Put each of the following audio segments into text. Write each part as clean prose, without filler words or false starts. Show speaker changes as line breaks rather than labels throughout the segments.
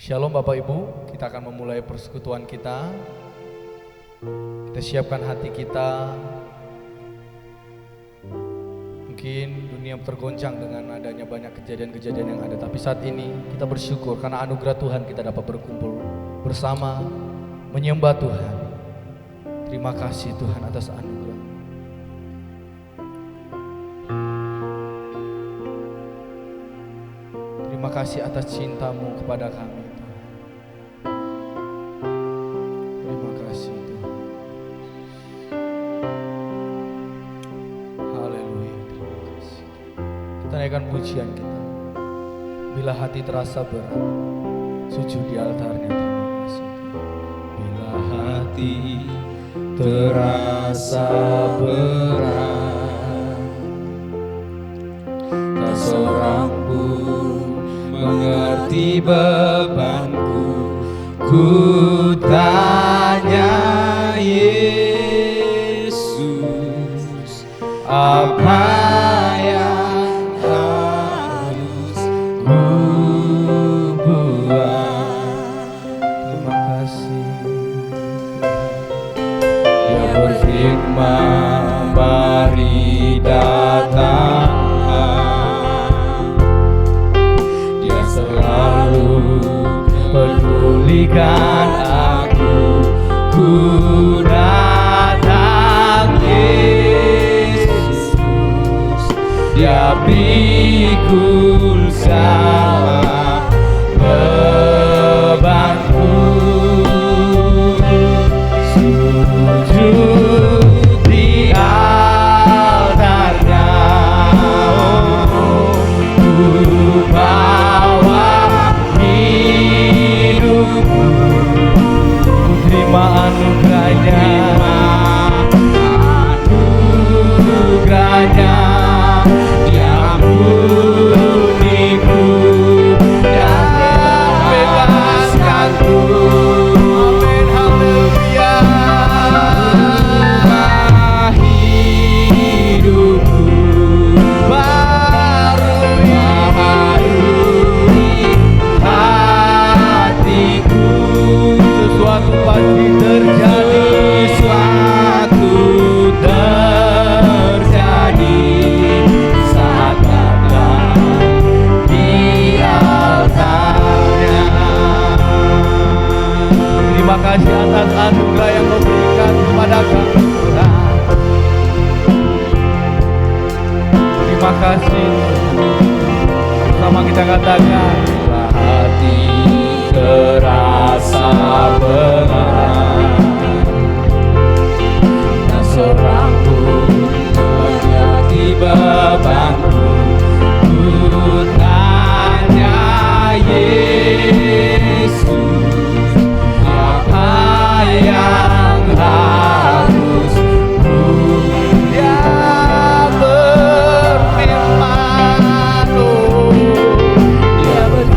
Shalom Bapak Ibu, kita akan memulai persekutuan kita. Kita siapkan hati kita. Mungkin dunia tergoncang dengan adanya banyak kejadian-kejadian yang ada, tapi saat ini kita bersyukur karena anugerah Tuhan kita dapat berkumpul bersama menyembah Tuhan. Terima kasih Tuhan atas anugerah. Terima kasih atas cinta-Mu kepada kami Tuhan. Terima kasih Tuhan. Haleluya. Terima kasih. Kita naikkan pujian kita. Bila hati terasa berat, sujud di altarnya. Terima kasih Tuhan. Bila hati terasa berat, tak seorang pun mengerti bebanku, ku tanya Yesus, apa yang harus ku buat? Terima kasih. Dia berfirman, mari datang. Pedulikan aku, ku datang Yesus. Dia pikul sama bebanku, sujud di altarnya. Ku bawa hidupku, terima anugerahnya, Dia ampuniku dan bebaskanku. Amin, haleluya. Hidupku baharui hatiku, sesuatu pasti terjadi, sesuatu terjadi saat datang di altarnya. Terima kasih atas anugerah yang Kau berikan kepada kami Tuhan. Terima kasih. Sama kita katakan, bila hati terasa berat, tak seorang pun mengerti bebanku, ku tanya Yesus, apa yang harus ku. Dia berfirman, Dia berfirman,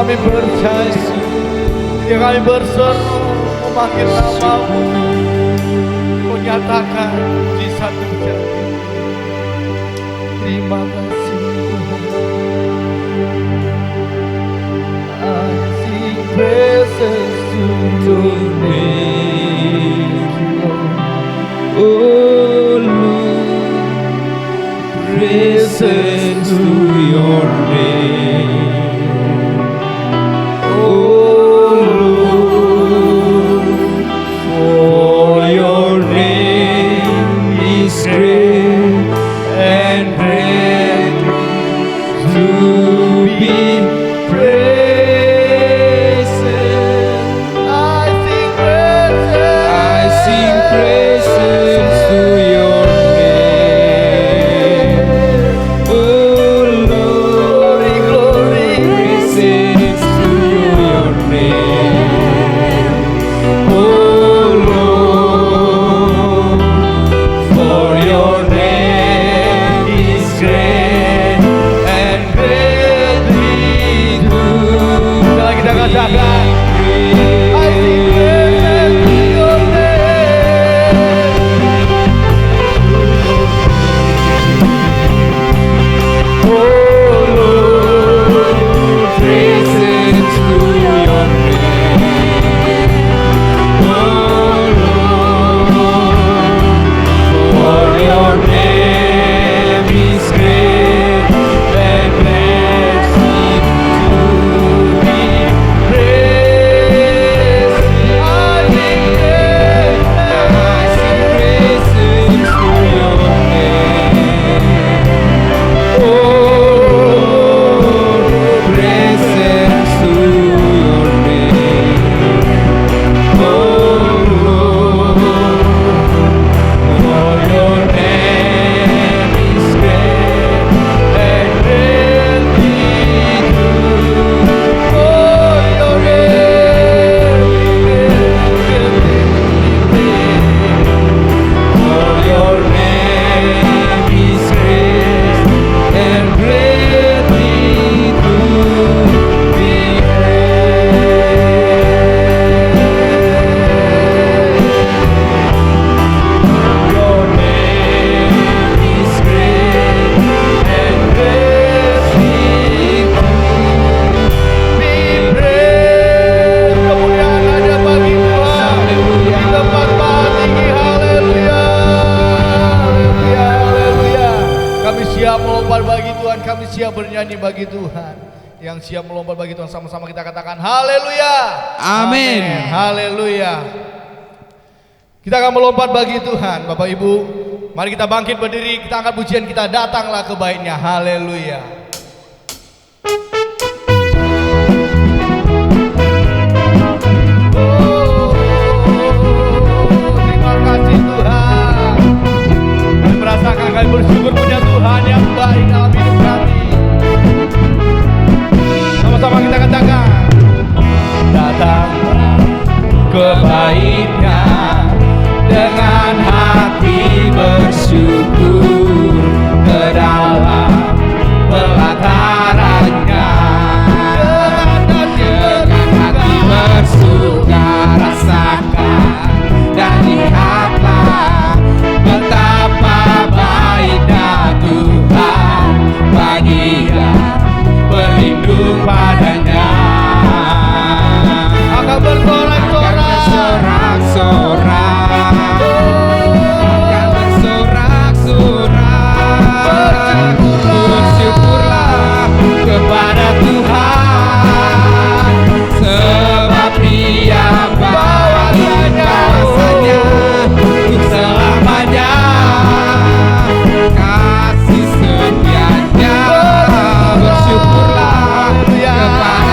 kami percaya, ketika kami berseru memanggil namamu, kau nyatakan mujizat terjadi. Terima kasih Tuhan. I sing praises to your name, oh Lord, praises to your name, oh Lord, for your name is great and greatly to be praised. I sing praises to your name, oh Lord, glory, praises to your name, oh Lord, for your name is great and greatly to be praised. Kami siap bernyanyi bagi Tuhan. Yang siap melompat bagi Tuhan, sama-sama kita katakan haleluya.
Amin.
Haleluya. Kita akan melompat bagi Tuhan. Bapak Ibu, mari kita bangkit berdiri, kita angkat pujian kita, datanglah ke baitnya. Haleluya. Terima kasih Tuhan. Kami merasakan, kami bersyukur punya Tuhan yang baik dalam hidup kami. Sama-sama kita katakan, datanglah ke baitnya dengan hati bersyukur, ke dalam pelatarannya dengan hati bersuka, rasakan dan lihatlah betapa baiknya Tuhan bagi yang berlindung padanya. Akan bersorak-sorak, akan bersorak-sorak, bersyukurlah kepada Tuhan, sebab Dia bawa kuasanya untuk selamanya. Kasih setianya, bersyukurlah kepada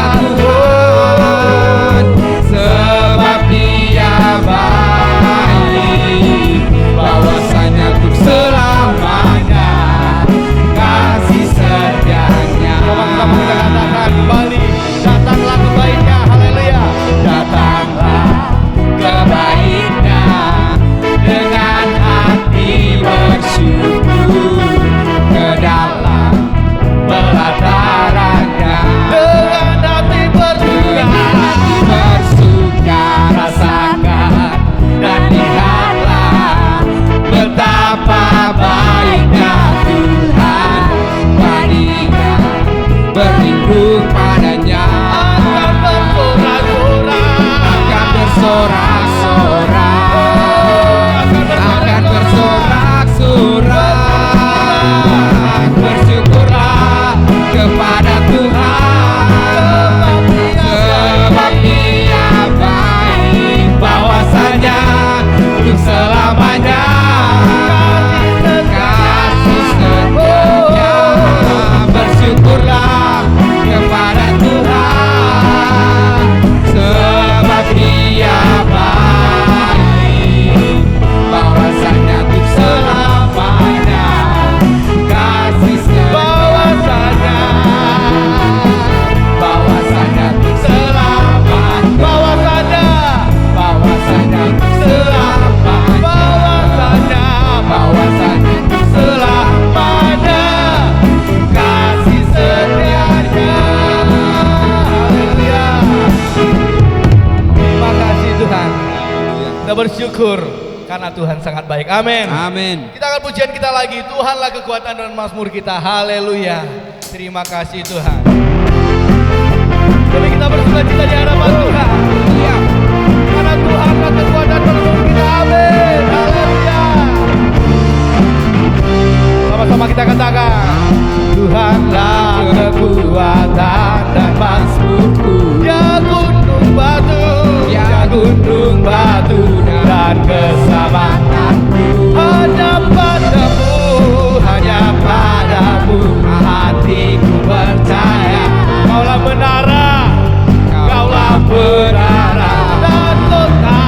bersyukur karena Tuhan sangat baik. Amin.
Amin.
Kita akan pujian kita lagi. Tuhanlah kekuatan dan mazmur kita. Haleluya. Terima kasih Tuhan. Jadi kita bersukacita di hadapan Tuhan.
Iya.
Karena Tuhanlah kekuatan dan mazmur kita. Amin. Haleluya. Sama-sama kita katakan, Tuhanlah kekuatan dan mazmurku. Ya gunung batu, ya gunung batu dan keselamatanku. Hanya padamu, hanya padamu hatiku percaya. Kaulah menara, kaulah menara dan kota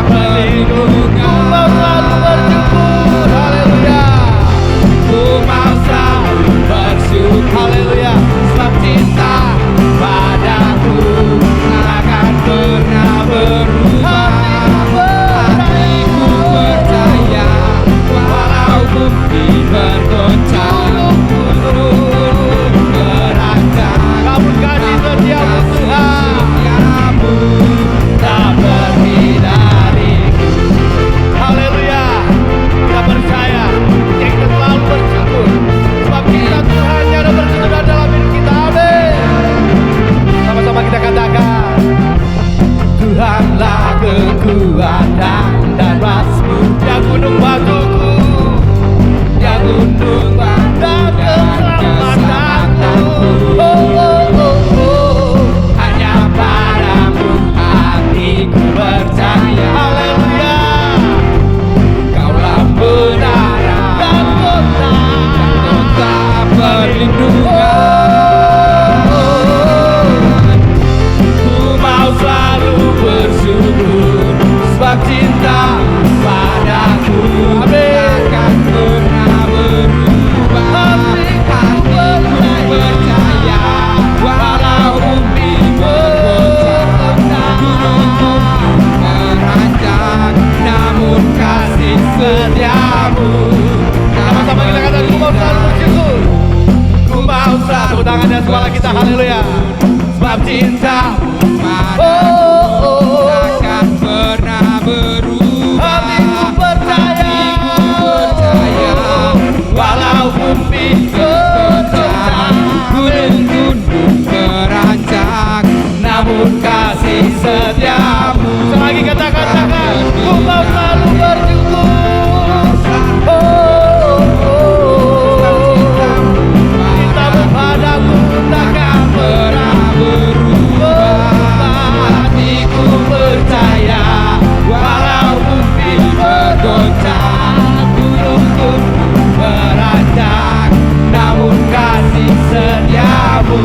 pelindung. Ku mau selalu bersyukur, haleluya. Ku mau selalu bersyukur, haleluya. Sebab cinta padaku takkan pernah berubah. Hatiku percaya walau bumi bergoncang, gunung beranjak, namun kasih setiamu Tuhan tak pergi dariku. Haleluya. Kita percaya, kita selalu bersyukur sebab kita Tuhan yang ada bersyukur dalam hidup kita. Amin. Sama-sama kita katakan, Tuhanlah kekuatan dan mazmur. Ya gunung batuku, ya gunung batu dan keselamatanku. Oh, oh, oh, oh. Hanya padamu hatiku percaya. Haleluya. Kaulah menara dan kota perlindungan. Ku mau selalu bersyukur sebab cinta padaku takkan pernah berubah. Hatiku percaya walau bumi bergoncang, gunung beranjak, namun kasih setiamu. Sama-sama kita katakan, ku mau selalu bersyukur. Ku mau selalu, tepuk tangannya suara kita, haleluya. Sebab cinta takkan pernah berubah. Hatiku percaya walau bumi bergoncang, gunung beranjak, namun kasih setiamu. Selagi katakan, ku mau selalu bersyukur. Cintamu padaku takkan pernah berubah. Hatiku percaya walau bumi bergoncang, gunung beranjak, namun kasih setiamu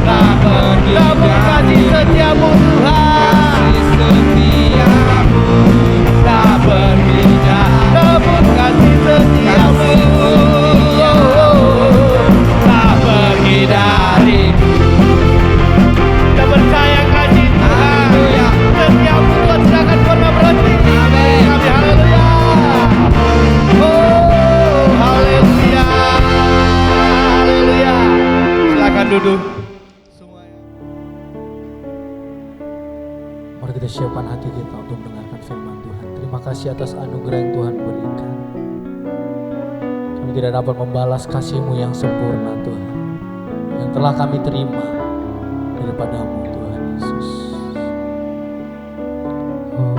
tak pergi. Namun kasih setiamu Tuhan, kasih setiamu tak pergi. Namun kasih setiamu tak pergi dariku. Kita percaya kasih Tuhan, setiamu Tuhan tidak akan pernah berhenti. Amin. Haleluya. Oh, haleluya. Haleluya. Silakan duduk semuanya. Mari kita siapkan hati kita untuk mendengarkan firman Tuhan. Terima kasih atas anugerah yang Tuhan berikan. Kami tidak dapat membalas kasih-Mu yang sempurna Tuhan, yang telah kami terima daripada-Mu Tuhan Yesus. Oh,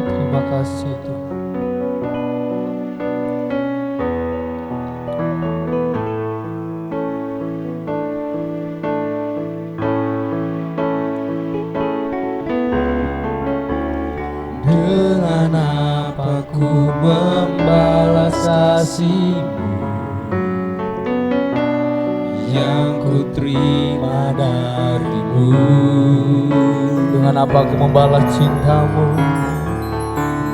terima kasih Tuhan. Dengan apa ku membalas kasih-Mu yang ku terima dari-Mu? Dengan apa ku membalas cinta-Mu?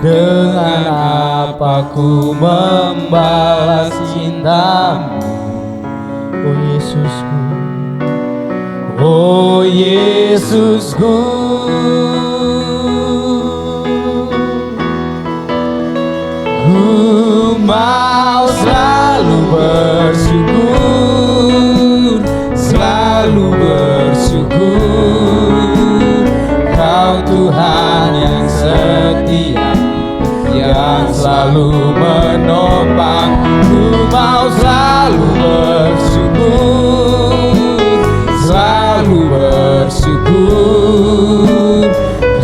Dengan apa ku membalas cinta-Mu? Oh Yesusku, oh Yesusku. Ku mau selalu bersyukur, selalu bersyukur. Kau Tuhan
selalu menopang, ku mau selalu bersyukur, selalu bersyukur.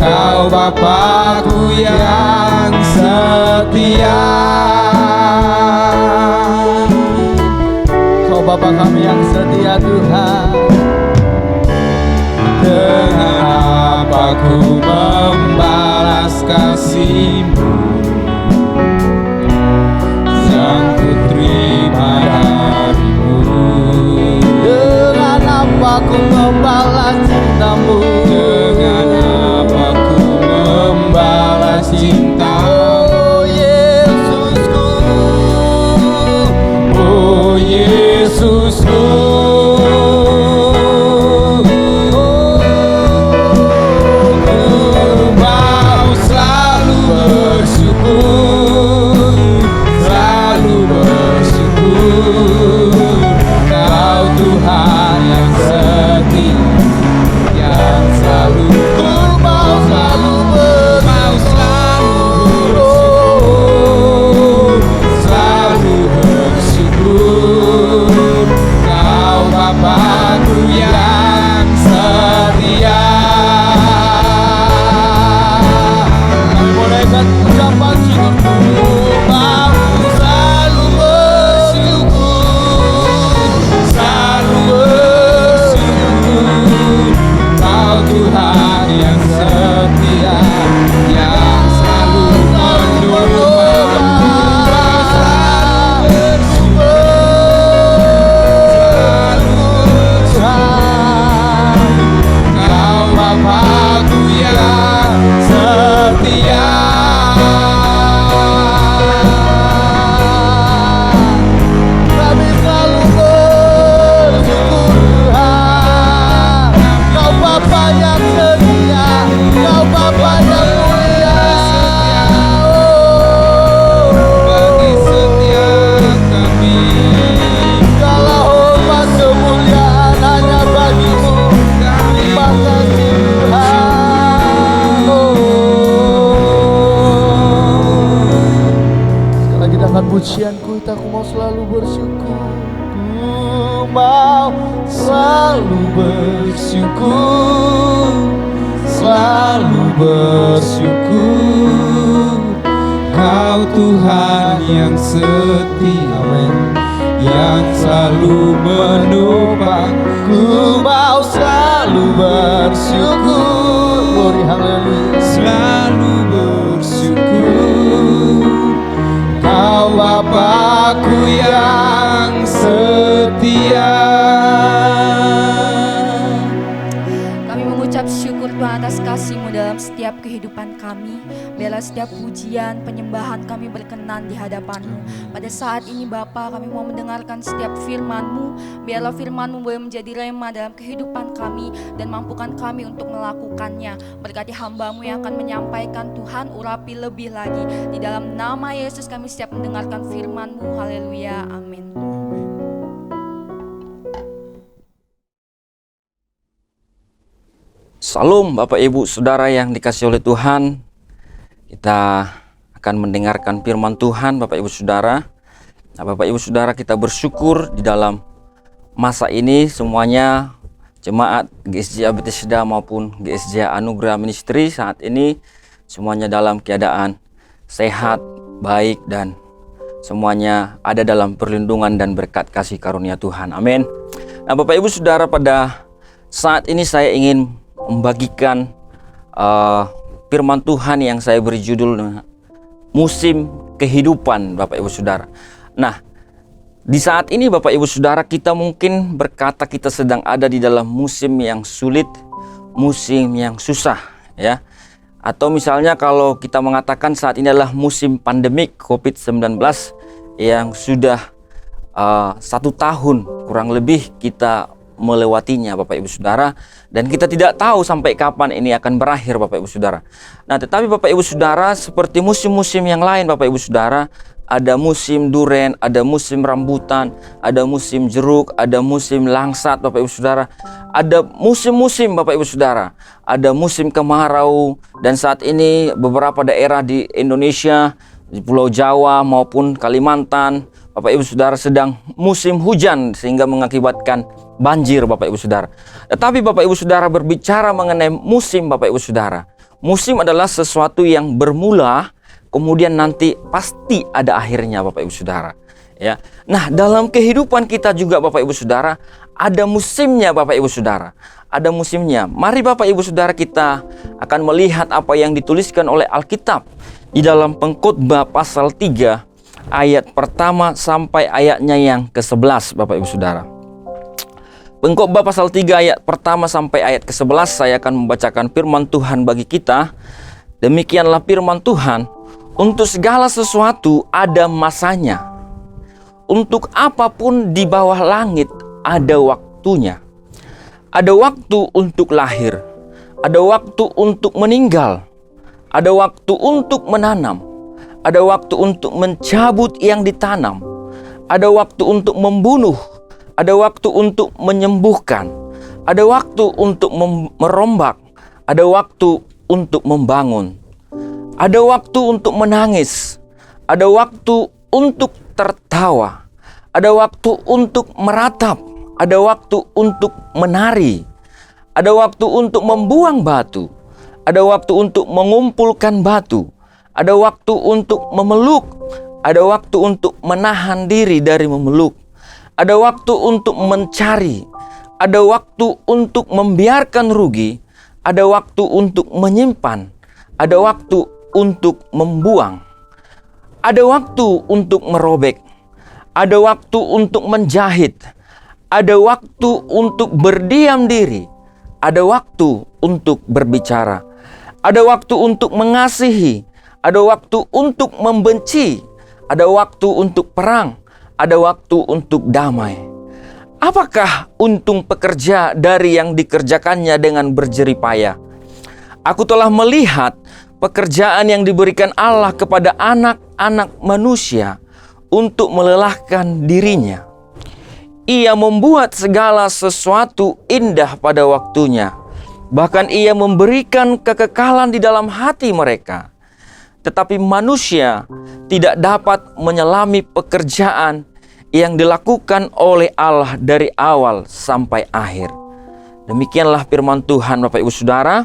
Kau Bapakku yang setia, Kau Bapa kami yang setia Tuhan. Dengan apa ku membalas kasih-Mu yang ku terima dari-Mu? Dengan apa ku membalas cinta-Mu? Dengan apa ku membalas cinta-Mu? Oh Yesusku, oh Yesusku. Pujianku, aku mau selalu bersyukur. Ku mau selalu bersyukur, selalu bersyukur. Kau Tuhan yang setia, yang selalu menopang. Ku mau selalu bersyukur, glory haleluya, selalu bersyukur. Kau Bapakku yang setia.
Kami mengucap syukur Tuhan atas kasih-Mu dalam setiap kehidupan kami. Biarlah setiap pujian, penyembahan kami berkenan di hadapan-Mu. Pada saat ini Bapa, kami mau mendengarkan setiap firman-Mu. Biarlah firman-Mu boleh menjadi rema dalam kehidupan kami dan mampukan kami untuk melakukannya. Berkati hamba-Mu yang akan menyampaikan, Tuhan urapi lebih lagi. Di dalam nama Yesus kami siap mendengarkan firman-Mu. Haleluya, amin.
Salam Bapak Ibu Saudara yang dikasihi oleh Tuhan. Kita akan mendengarkan firman Tuhan Bapak Ibu Saudara. Nah, Bapak Ibu Saudara, kita bersyukur di dalam masa ini semuanya jemaat GSJ Bethesda maupun GSJ Anugerah Ministry saat ini semuanya dalam keadaan sehat, baik, dan semuanya ada dalam perlindungan dan berkat kasih karunia Tuhan. Amin. Nah, Bapak Ibu Saudara, pada saat ini saya ingin membagikan firman Tuhan yang saya beri judul musim kehidupan Bapak Ibu Saudara. Nah, di saat ini Bapak Ibu Saudara, kita mungkin berkata kita sedang ada di dalam musim yang sulit, musim yang susah, ya. Atau misalnya kalau kita mengatakan saat ini adalah musim pandemik COVID-19 yang sudah 1 tahun kurang lebih kita melewatinya Bapak Ibu Saudara, dan kita tidak tahu sampai kapan ini akan berakhir Bapak Ibu Saudara. Nah, tetapi Bapak Ibu Saudara, seperti musim-musim yang lain Bapak Ibu Saudara, ada musim duren, ada musim rambutan, ada musim jeruk, ada musim langsat Bapak Ibu Saudara. Ada musim-musim Bapak Ibu Saudara. Ada musim kemarau, dan saat ini beberapa daerah di Indonesia di Pulau Jawa maupun Kalimantan, Bapak Ibu Saudara, sedang musim hujan sehingga mengakibatkan banjir, Bapak Ibu Saudara. Tetapi Bapak Ibu Saudara, berbicara mengenai musim, Bapak Ibu Saudara, musim adalah sesuatu yang bermula, kemudian nanti pasti ada akhirnya, Bapak Ibu Saudara. Ya. Nah, dalam kehidupan kita juga, Bapak Ibu Saudara, ada musimnya, Bapak Ibu Saudara. Ada musimnya. Mari Bapak Ibu Saudara, kita akan melihat apa yang dituliskan oleh Alkitab di dalam Pengkhotbah pasal 3 ayat pertama sampai ayatnya yang ke-11, Bapak Ibu Saudara. Pengkhotbah pasal 3 ayat pertama sampai ayat ke-11, saya akan membacakan firman Tuhan bagi kita. Demikianlah firman Tuhan, untuk segala sesuatu ada masanya. Untuk apapun di bawah langit ada waktunya. Ada waktu untuk lahir, ada waktu untuk meninggal, ada waktu untuk menanam, ada waktu untuk mencabut yang ditanam, ada waktu untuk membunuh, ada waktu untuk menyembuhkan, ada waktu untuk merombak, ada waktu untuk membangun, ada waktu untuk menangis, ada waktu untuk tertawa, ada waktu untuk meratap, ada waktu untuk menari, ada waktu untuk membuang batu, ada waktu untuk mengumpulkan batu, ada waktu untuk memeluk, ada waktu untuk menahan diri dari memeluk, ada waktu untuk mencari, ada waktu untuk membiarkan rugi, ada waktu untuk menyimpan, ada waktu untuk membuang, ada waktu untuk merobek, ada waktu untuk menjahit, ada waktu untuk berdiam diri, ada waktu untuk berbicara, ada waktu untuk mengasihi, ada waktu untuk membenci, ada waktu untuk perang, ada waktu untuk damai. Apakah untung pekerja dari yang dikerjakannya dengan berjerih payah? Aku telah melihat pekerjaan yang diberikan Allah kepada anak-anak manusia untuk melelahkan dirinya. Ia membuat segala sesuatu indah pada waktunya. Bahkan ia memberikan kekekalan di dalam hati mereka. Tetapi manusia tidak dapat menyelami pekerjaan yang dilakukan oleh Allah dari awal sampai akhir. Demikianlah firman Tuhan, Bapak Ibu Saudara.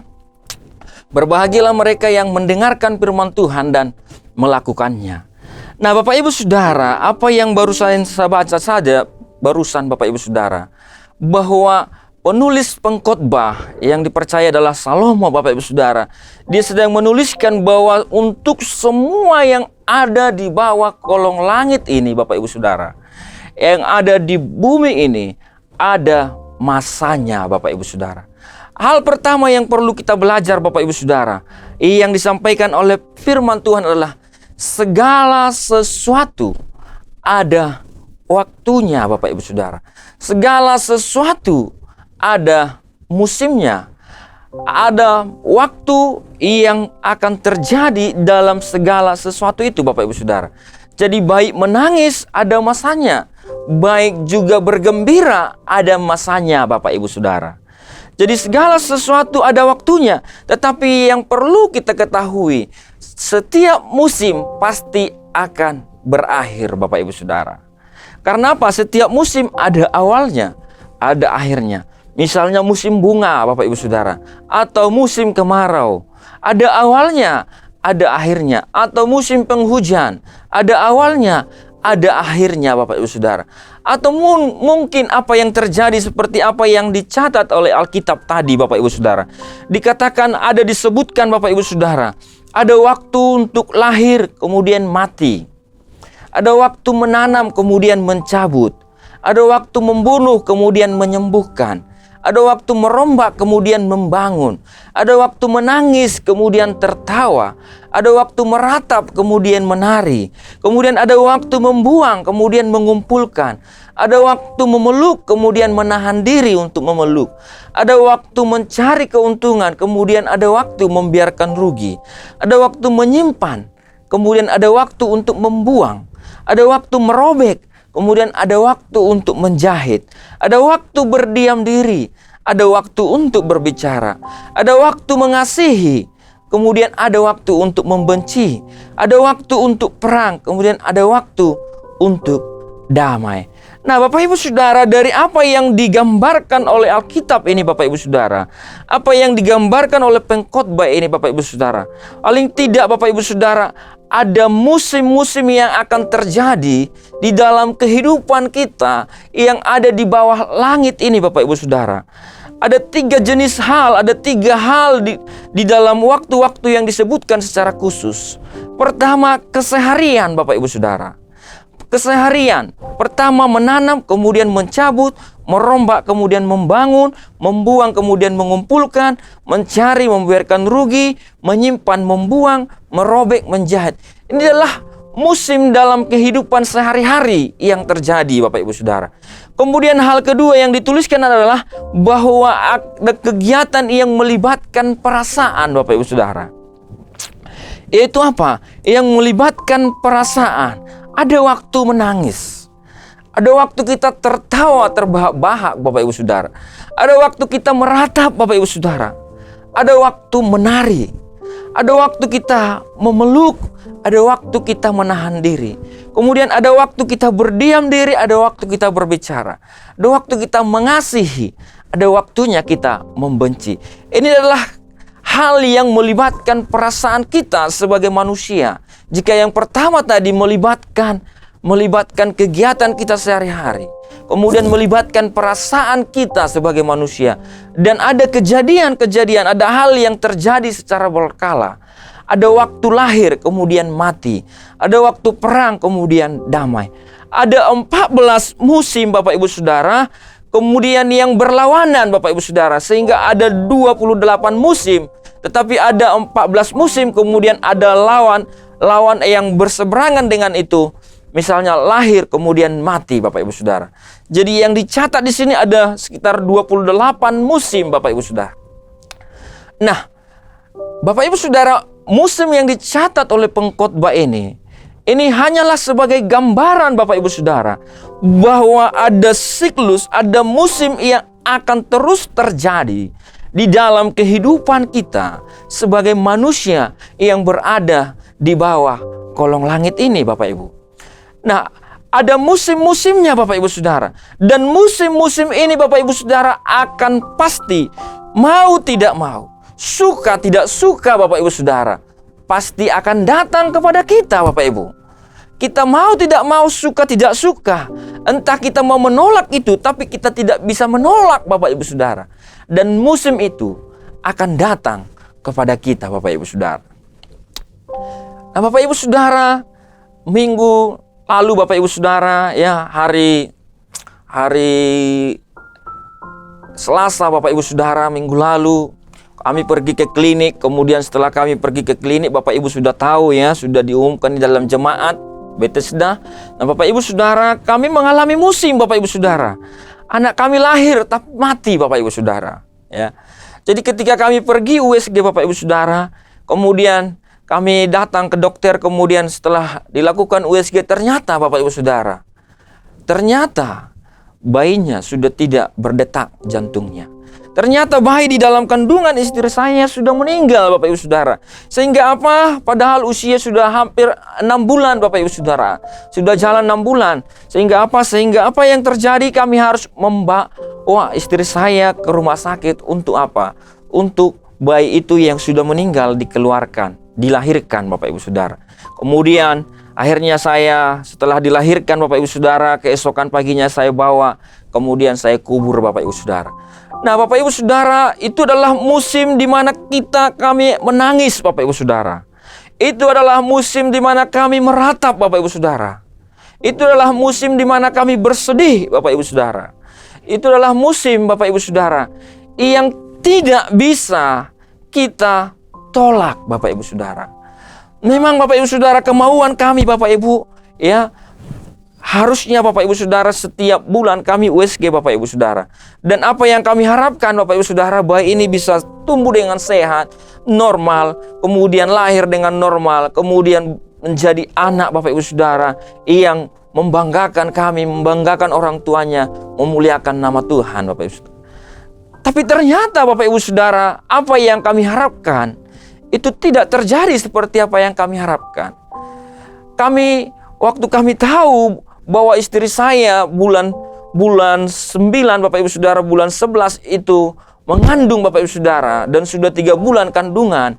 Berbahagialah mereka yang mendengarkan firman Tuhan dan melakukannya. Nah, Bapak Ibu Saudara, apa yang baru saya baca saja barusan, Bapak Ibu Saudara, bahwa penulis pengkhotbah yang dipercaya adalah Salomo, Bapak Ibu Saudara, dia sedang menuliskan bahwa untuk semua yang ada di bawah kolong langit ini, Bapak Ibu Saudara, yang ada di bumi ini, ada masanya, Bapak Ibu Saudara. Hal pertama yang perlu kita belajar, Bapak Ibu Saudara, yang disampaikan oleh firman Tuhan adalah segala sesuatu ada waktunya, Bapak Ibu Saudara. Segala sesuatu ada musimnya. Ada waktu yang akan terjadi dalam segala sesuatu itu, Bapak Ibu Saudara. Jadi baik menangis ada masanya, baik juga bergembira ada masanya, Bapak Ibu Saudara. Jadi segala sesuatu ada waktunya. Tetapi yang perlu kita ketahui, setiap musim pasti akan berakhir, Bapak Ibu Saudara. Karena apa? Setiap musim ada awalnya, ada akhirnya. Misalnya musim bunga, Bapak Ibu Saudara, atau musim kemarau, ada awalnya, ada akhirnya. Atau musim penghujan, ada awalnya, ada akhirnya, Bapak Ibu Saudara. Atau mungkin apa yang terjadi seperti apa yang dicatat oleh Alkitab tadi, Bapak Ibu Saudara. Dikatakan, ada disebutkan, Bapak Ibu Saudara, ada waktu untuk lahir kemudian mati. Ada waktu menanam kemudian mencabut. Ada waktu membunuh kemudian menyembuhkan. Ada waktu merombak kemudian membangun. Ada waktu menangis kemudian tertawa. Ada waktu meratap kemudian menari. Kemudian ada waktu membuang kemudian mengumpulkan. Ada waktu memeluk kemudian menahan diri untuk memeluk. Ada waktu mencari keuntungan kemudian ada waktu membiarkan rugi. Ada waktu menyimpan kemudian ada waktu untuk membuang. Ada waktu merobek, kemudian ada waktu untuk menjahit. Ada waktu berdiam diri, ada waktu untuk berbicara. Ada waktu mengasihi, kemudian ada waktu untuk membenci, ada waktu untuk perang, kemudian ada waktu untuk damai. Nah, Bapak Ibu Saudara, dari apa yang digambarkan oleh Alkitab ini Bapak Ibu Saudara, apa yang digambarkan oleh pengkhotbah ini Bapak Ibu Saudara, paling tidak Bapak Ibu Saudara, ada musim-musim yang akan terjadi di dalam kehidupan kita yang ada di bawah langit ini Bapak Ibu Saudara. Ada 3 jenis hal, ada 3 hal di dalam waktu-waktu yang disebutkan secara khusus. Pertama, keseharian Bapak Ibu Saudara. Keseharian, pertama menanam, kemudian mencabut, merombak, kemudian membangun, membuang, kemudian mengumpulkan, mencari, membiarkan rugi, menyimpan, membuang, merobek, menjahit. Ini adalah musim dalam kehidupan sehari-hari yang terjadi Bapak Ibu Saudara. Kemudian hal kedua yang dituliskan adalah bahwa ada kegiatan yang melibatkan perasaan Bapak Ibu Saudara. Yaitu apa? Yang melibatkan perasaan. Ada waktu menangis, ada waktu kita tertawa terbahak-bahak Bapak Ibu Saudara, ada waktu kita meratap Bapak Ibu Saudara, ada waktu menari, ada waktu kita memeluk, ada waktu kita menahan diri, kemudian ada waktu kita berdiam diri, ada waktu kita berbicara, ada waktu kita mengasihi, ada waktunya kita membenci. Ini adalah hal yang melibatkan perasaan kita sebagai manusia. Jika yang pertama tadi melibatkan kegiatan kita sehari-hari, kemudian melibatkan perasaan kita sebagai manusia, dan ada kejadian-kejadian, ada hal yang terjadi secara berkala. Ada waktu lahir kemudian mati, ada waktu perang kemudian damai. Ada 14 musim Bapak Ibu Saudara, kemudian yang berlawanan Bapak Ibu Saudara, sehingga ada 28 musim, tetapi ada 14 musim, kemudian ada lawan yang berseberangan dengan itu. Misalnya lahir kemudian mati Bapak Ibu Saudara. Jadi yang dicatat di sini ada sekitar 28 musim Bapak Ibu Saudara. Nah, Bapak Ibu Saudara, musim yang dicatat oleh pengkhotbah ini hanyalah sebagai gambaran Bapak Ibu Saudara bahwa ada siklus, ada musim yang akan terus terjadi di dalam kehidupan kita sebagai manusia yang berada di bawah kolong langit ini Bapak Ibu. Nah, ada musim-musimnya Bapak Ibu Saudara. Dan musim-musim ini Bapak Ibu Saudara akan pasti, mau tidak mau, suka tidak suka Bapak Ibu Saudara, pasti akan datang kepada kita Bapak Ibu. Kita mau tidak mau, suka tidak suka, entah kita mau menolak itu, tapi kita tidak bisa menolak Bapak Ibu Saudara. Dan musim itu akan datang kepada kita Bapak Ibu Saudara. Nah, Bapak Ibu Saudara, minggu lalu Bapak Ibu Saudara, ya hari Selasa Bapak Ibu Saudara, minggu lalu kami pergi ke klinik. Kemudian setelah kami pergi ke klinik, Bapak Ibu sudah tahu ya, sudah diumumkan di dalam jemaat Bethesda. Nah, Bapak Ibu Saudara, kami mengalami musim Bapak Ibu Saudara. Anak kami lahir tapi mati Bapak Ibu Saudara, ya. Jadi ketika kami pergi USG Bapak Ibu Saudara, kemudian kami datang ke dokter, kemudian setelah dilakukan USG ternyata Bapak Ibu Saudara, ternyata bayinya sudah tidak berdetak jantungnya. Ternyata bayi di dalam kandungan istri saya sudah meninggal Bapak Ibu Saudara. Sehingga apa? Padahal usia sudah hampir 6 bulan Bapak Ibu Saudara. Sudah jalan 6 bulan. Sehingga apa? Sehingga apa yang terjadi? Kami harus membawa istri saya ke rumah sakit. Untuk apa? Untuk bayi itu yang sudah meninggal dikeluarkan, dilahirkan Bapak Ibu Saudara. Kemudian akhirnya saya setelah dilahirkan Bapak Ibu Saudara, keesokan paginya saya bawa, kemudian saya kubur Bapak Ibu Saudara. Nah, Bapak Ibu Saudara, itu adalah musim di mana kami menangis Bapak Ibu Saudara. Itu adalah musim di mana kami meratap Bapak Ibu Saudara. Itu adalah musim di mana kami bersedih Bapak Ibu Saudara. Itu adalah musim Bapak Ibu Saudara yang tidak bisa kita tolak Bapak Ibu Saudara. Memang Bapak Ibu Saudara, kemauan kami Bapak Ibu, ya, harusnya Bapak Ibu Saudara setiap bulan kami USG Bapak Ibu Saudara. Dan apa yang kami harapkan Bapak Ibu Saudara, bayi ini bisa tumbuh dengan sehat, normal, kemudian lahir dengan normal, kemudian menjadi anak Bapak Ibu Saudara yang membanggakan kami, membanggakan orang tuanya, memuliakan nama Tuhan Bapak Ibu Saudara. Tapi ternyata Bapak Ibu Saudara, apa yang kami harapkan itu tidak terjadi seperti apa yang kami harapkan. Waktu kami tahu bahwa istri saya bulan 9 Bapak Ibu Saudara, bulan 11 itu mengandung Bapak Ibu Saudara, dan sudah 3 bulan kandungan,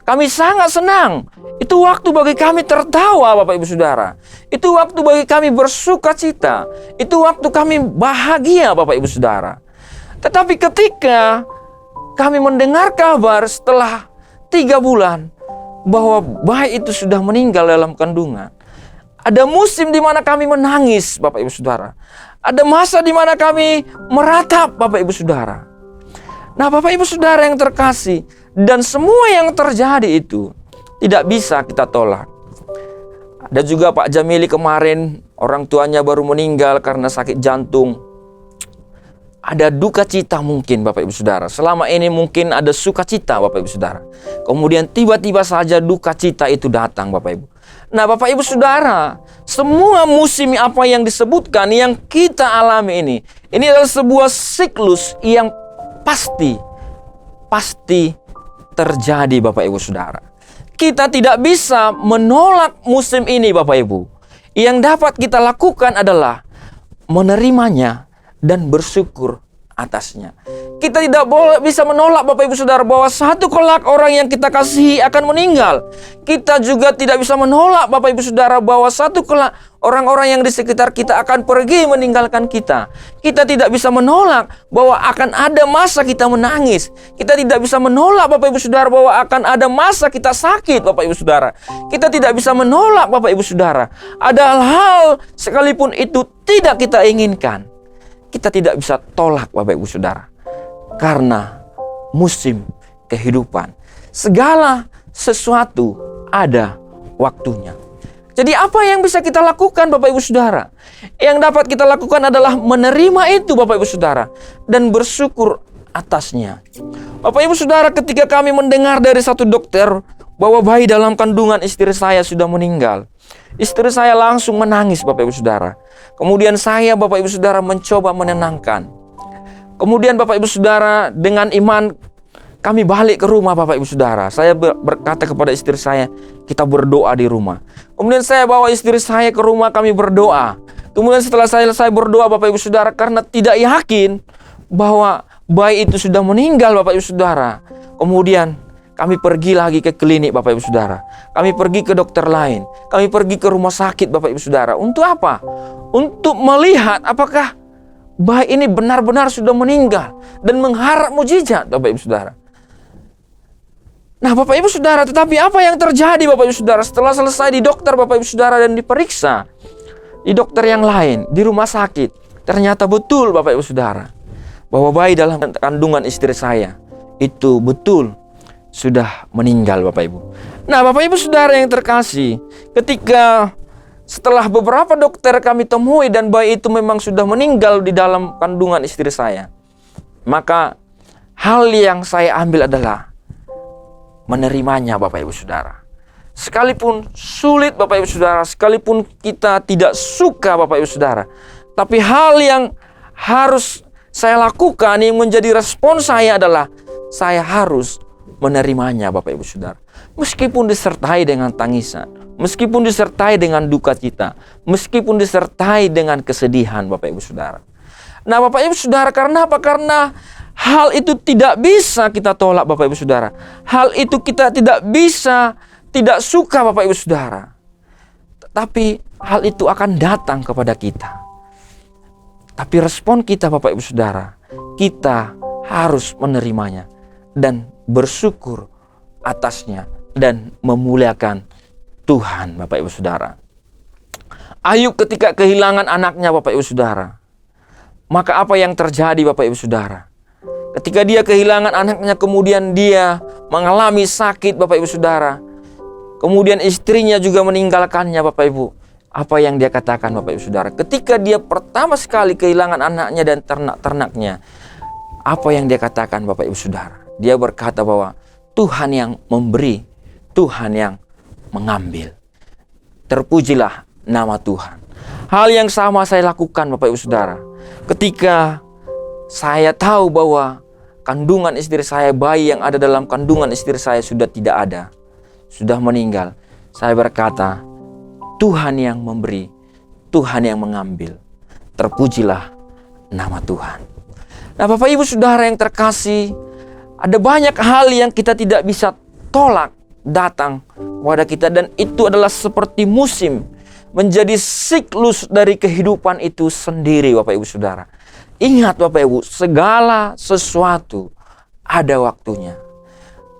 kami sangat senang. Itu waktu bagi kami tertawa Bapak Ibu Saudara. Itu waktu bagi kami bersuka cita. Itu waktu kami bahagia Bapak Ibu Saudara. Tetapi ketika kami mendengar kabar setelah 3 bulan bahwa bayi itu sudah meninggal dalam kandungan, ada musim di mana kami menangis Bapak Ibu Saudara. Ada masa di mana kami meratap Bapak Ibu Saudara. Nah Bapak Ibu Saudara yang terkasih, dan semua yang terjadi itu tidak bisa kita tolak. Ada juga Pak Jamili kemarin, orang tuanya baru meninggal karena sakit jantung. Ada duka cita mungkin Bapak Ibu Saudara. Selama ini mungkin ada sukacita Bapak Ibu Saudara. Kemudian tiba-tiba saja duka cita itu datang Bapak Ibu. Nah Bapak Ibu Saudara, semua musim apa yang disebutkan yang kita alami ini adalah sebuah siklus yang pasti terjadi Bapak Ibu Saudara. Kita tidak bisa menolak musim ini Bapak Ibu. Yang dapat kita lakukan adalah menerimanya dan bersyukur atasnya. Kita tidak bisa menolak Bapak Ibu Saudara bahwa satu kelak orang yang kita kasihi akan meninggal. Kita juga tidak bisa menolak Bapak Ibu Saudara bahwa satu kelak orang-orang yang di sekitar kita akan pergi meninggalkan kita. Kita tidak bisa menolak bahwa akan ada masa kita menangis. Kita tidak bisa menolak Bapak Ibu Saudara bahwa akan ada masa kita sakit Bapak Ibu Saudara. Kita tidak bisa menolak Bapak Ibu Saudara. Ada hal sekalipun itu tidak kita inginkan, kita tidak bisa tolak Bapak Ibu Saudara. Karena musim kehidupan, segala sesuatu ada waktunya. Jadi apa yang bisa kita lakukan Bapak Ibu Saudara? Yang dapat kita lakukan adalah menerima itu Bapak Ibu Saudara, dan bersyukur atasnya. Bapak Ibu Saudara, ketika kami mendengar dari satu dokter bahwa bayi dalam kandungan istri saya sudah meninggal, istri saya langsung menangis Bapak Ibu Saudara. Kemudian saya Bapak Ibu Saudara mencoba menenangkan. Kemudian Bapak Ibu Saudara, dengan iman kami balik ke rumah Bapak Ibu Saudara. Saya berkata kepada istri saya, kita berdoa di rumah. Kemudian saya bawa istri saya ke rumah, kami berdoa. Kemudian setelah saya berdoa Bapak Ibu Saudara, karena tidak yakin bahwa bayi itu sudah meninggal Bapak Ibu Saudara. Kemudian kami pergi lagi ke klinik Bapak Ibu Saudara. Kami pergi ke dokter lain. Kami pergi ke rumah sakit Bapak Ibu Saudara. Untuk apa? Untuk melihat apakah bayi ini benar-benar sudah meninggal, dan mengharap mujizat Bapak Ibu Saudara. Nah Bapak Ibu Saudara, tetapi apa yang terjadi Bapak Ibu Saudara setelah selesai di dokter Bapak Ibu Saudara dan diperiksa di dokter yang lain, di rumah sakit, ternyata betul Bapak Ibu Saudara bahwa bayi dalam kandungan istri saya itu betul sudah meninggal Bapak Ibu. Nah Bapak Ibu Saudara yang terkasih, ketika setelah beberapa dokter kami temui dan bayi itu memang sudah meninggal di dalam kandungan istri saya, maka hal yang saya ambil adalah menerimanya Bapak Ibu Saudara. Sekalipun sulit Bapak Ibu Saudara, sekalipun kita tidak suka Bapak Ibu Saudara, tapi hal yang harus saya lakukan, yang menjadi respon saya adalah saya harus menerimanya Bapak Ibu Saudara. Meskipun disertai dengan tangisan, meskipun disertai dengan duka cita, meskipun disertai dengan kesedihan Bapak Ibu Saudara. Nah Bapak Ibu Saudara, karena apa? Karena hal itu tidak bisa kita tolak Bapak Ibu Saudara. Hal itu kita tidak bisa tidak suka Bapak Ibu Saudara. Tapi hal itu akan datang kepada kita. Tapi respon kita Bapak Ibu Saudara, kita harus menerimanya dan bersyukur atasnya dan memuliakan Tuhan Bapak Ibu Saudara. Ayub ketika kehilangan anaknya Bapak Ibu Saudara, maka apa yang terjadi Bapak Ibu Saudara? Ketika dia kehilangan anaknya, kemudian dia mengalami sakit Bapak Ibu Saudara. Kemudian istrinya juga meninggalkannya Bapak Ibu. Apa yang dia katakan Bapak Ibu Saudara? Ketika dia pertama sekali kehilangan anaknya dan ternak-ternaknya, apa yang dia katakan Bapak Ibu Saudara? Dia berkata bahwa Tuhan yang memberi, Tuhan yang mengambil. Terpujilah nama Tuhan. Hal yang sama saya lakukan Bapak Ibu Saudara. Ketika saya tahu bahwa kandungan istri saya, bayi yang ada dalam kandungan istri saya sudah tidak ada, sudah meninggal. Saya berkata, Tuhan yang memberi, Tuhan yang mengambil. Terpujilah nama Tuhan. Nah, Bapak Ibu Saudara yang terkasih, ada banyak hal yang kita tidak bisa tolak datang kepada kita, dan itu adalah seperti musim, menjadi siklus dari kehidupan itu sendiri, Bapak Ibu Saudara. Ingat Bapak Ibu, segala sesuatu ada waktunya.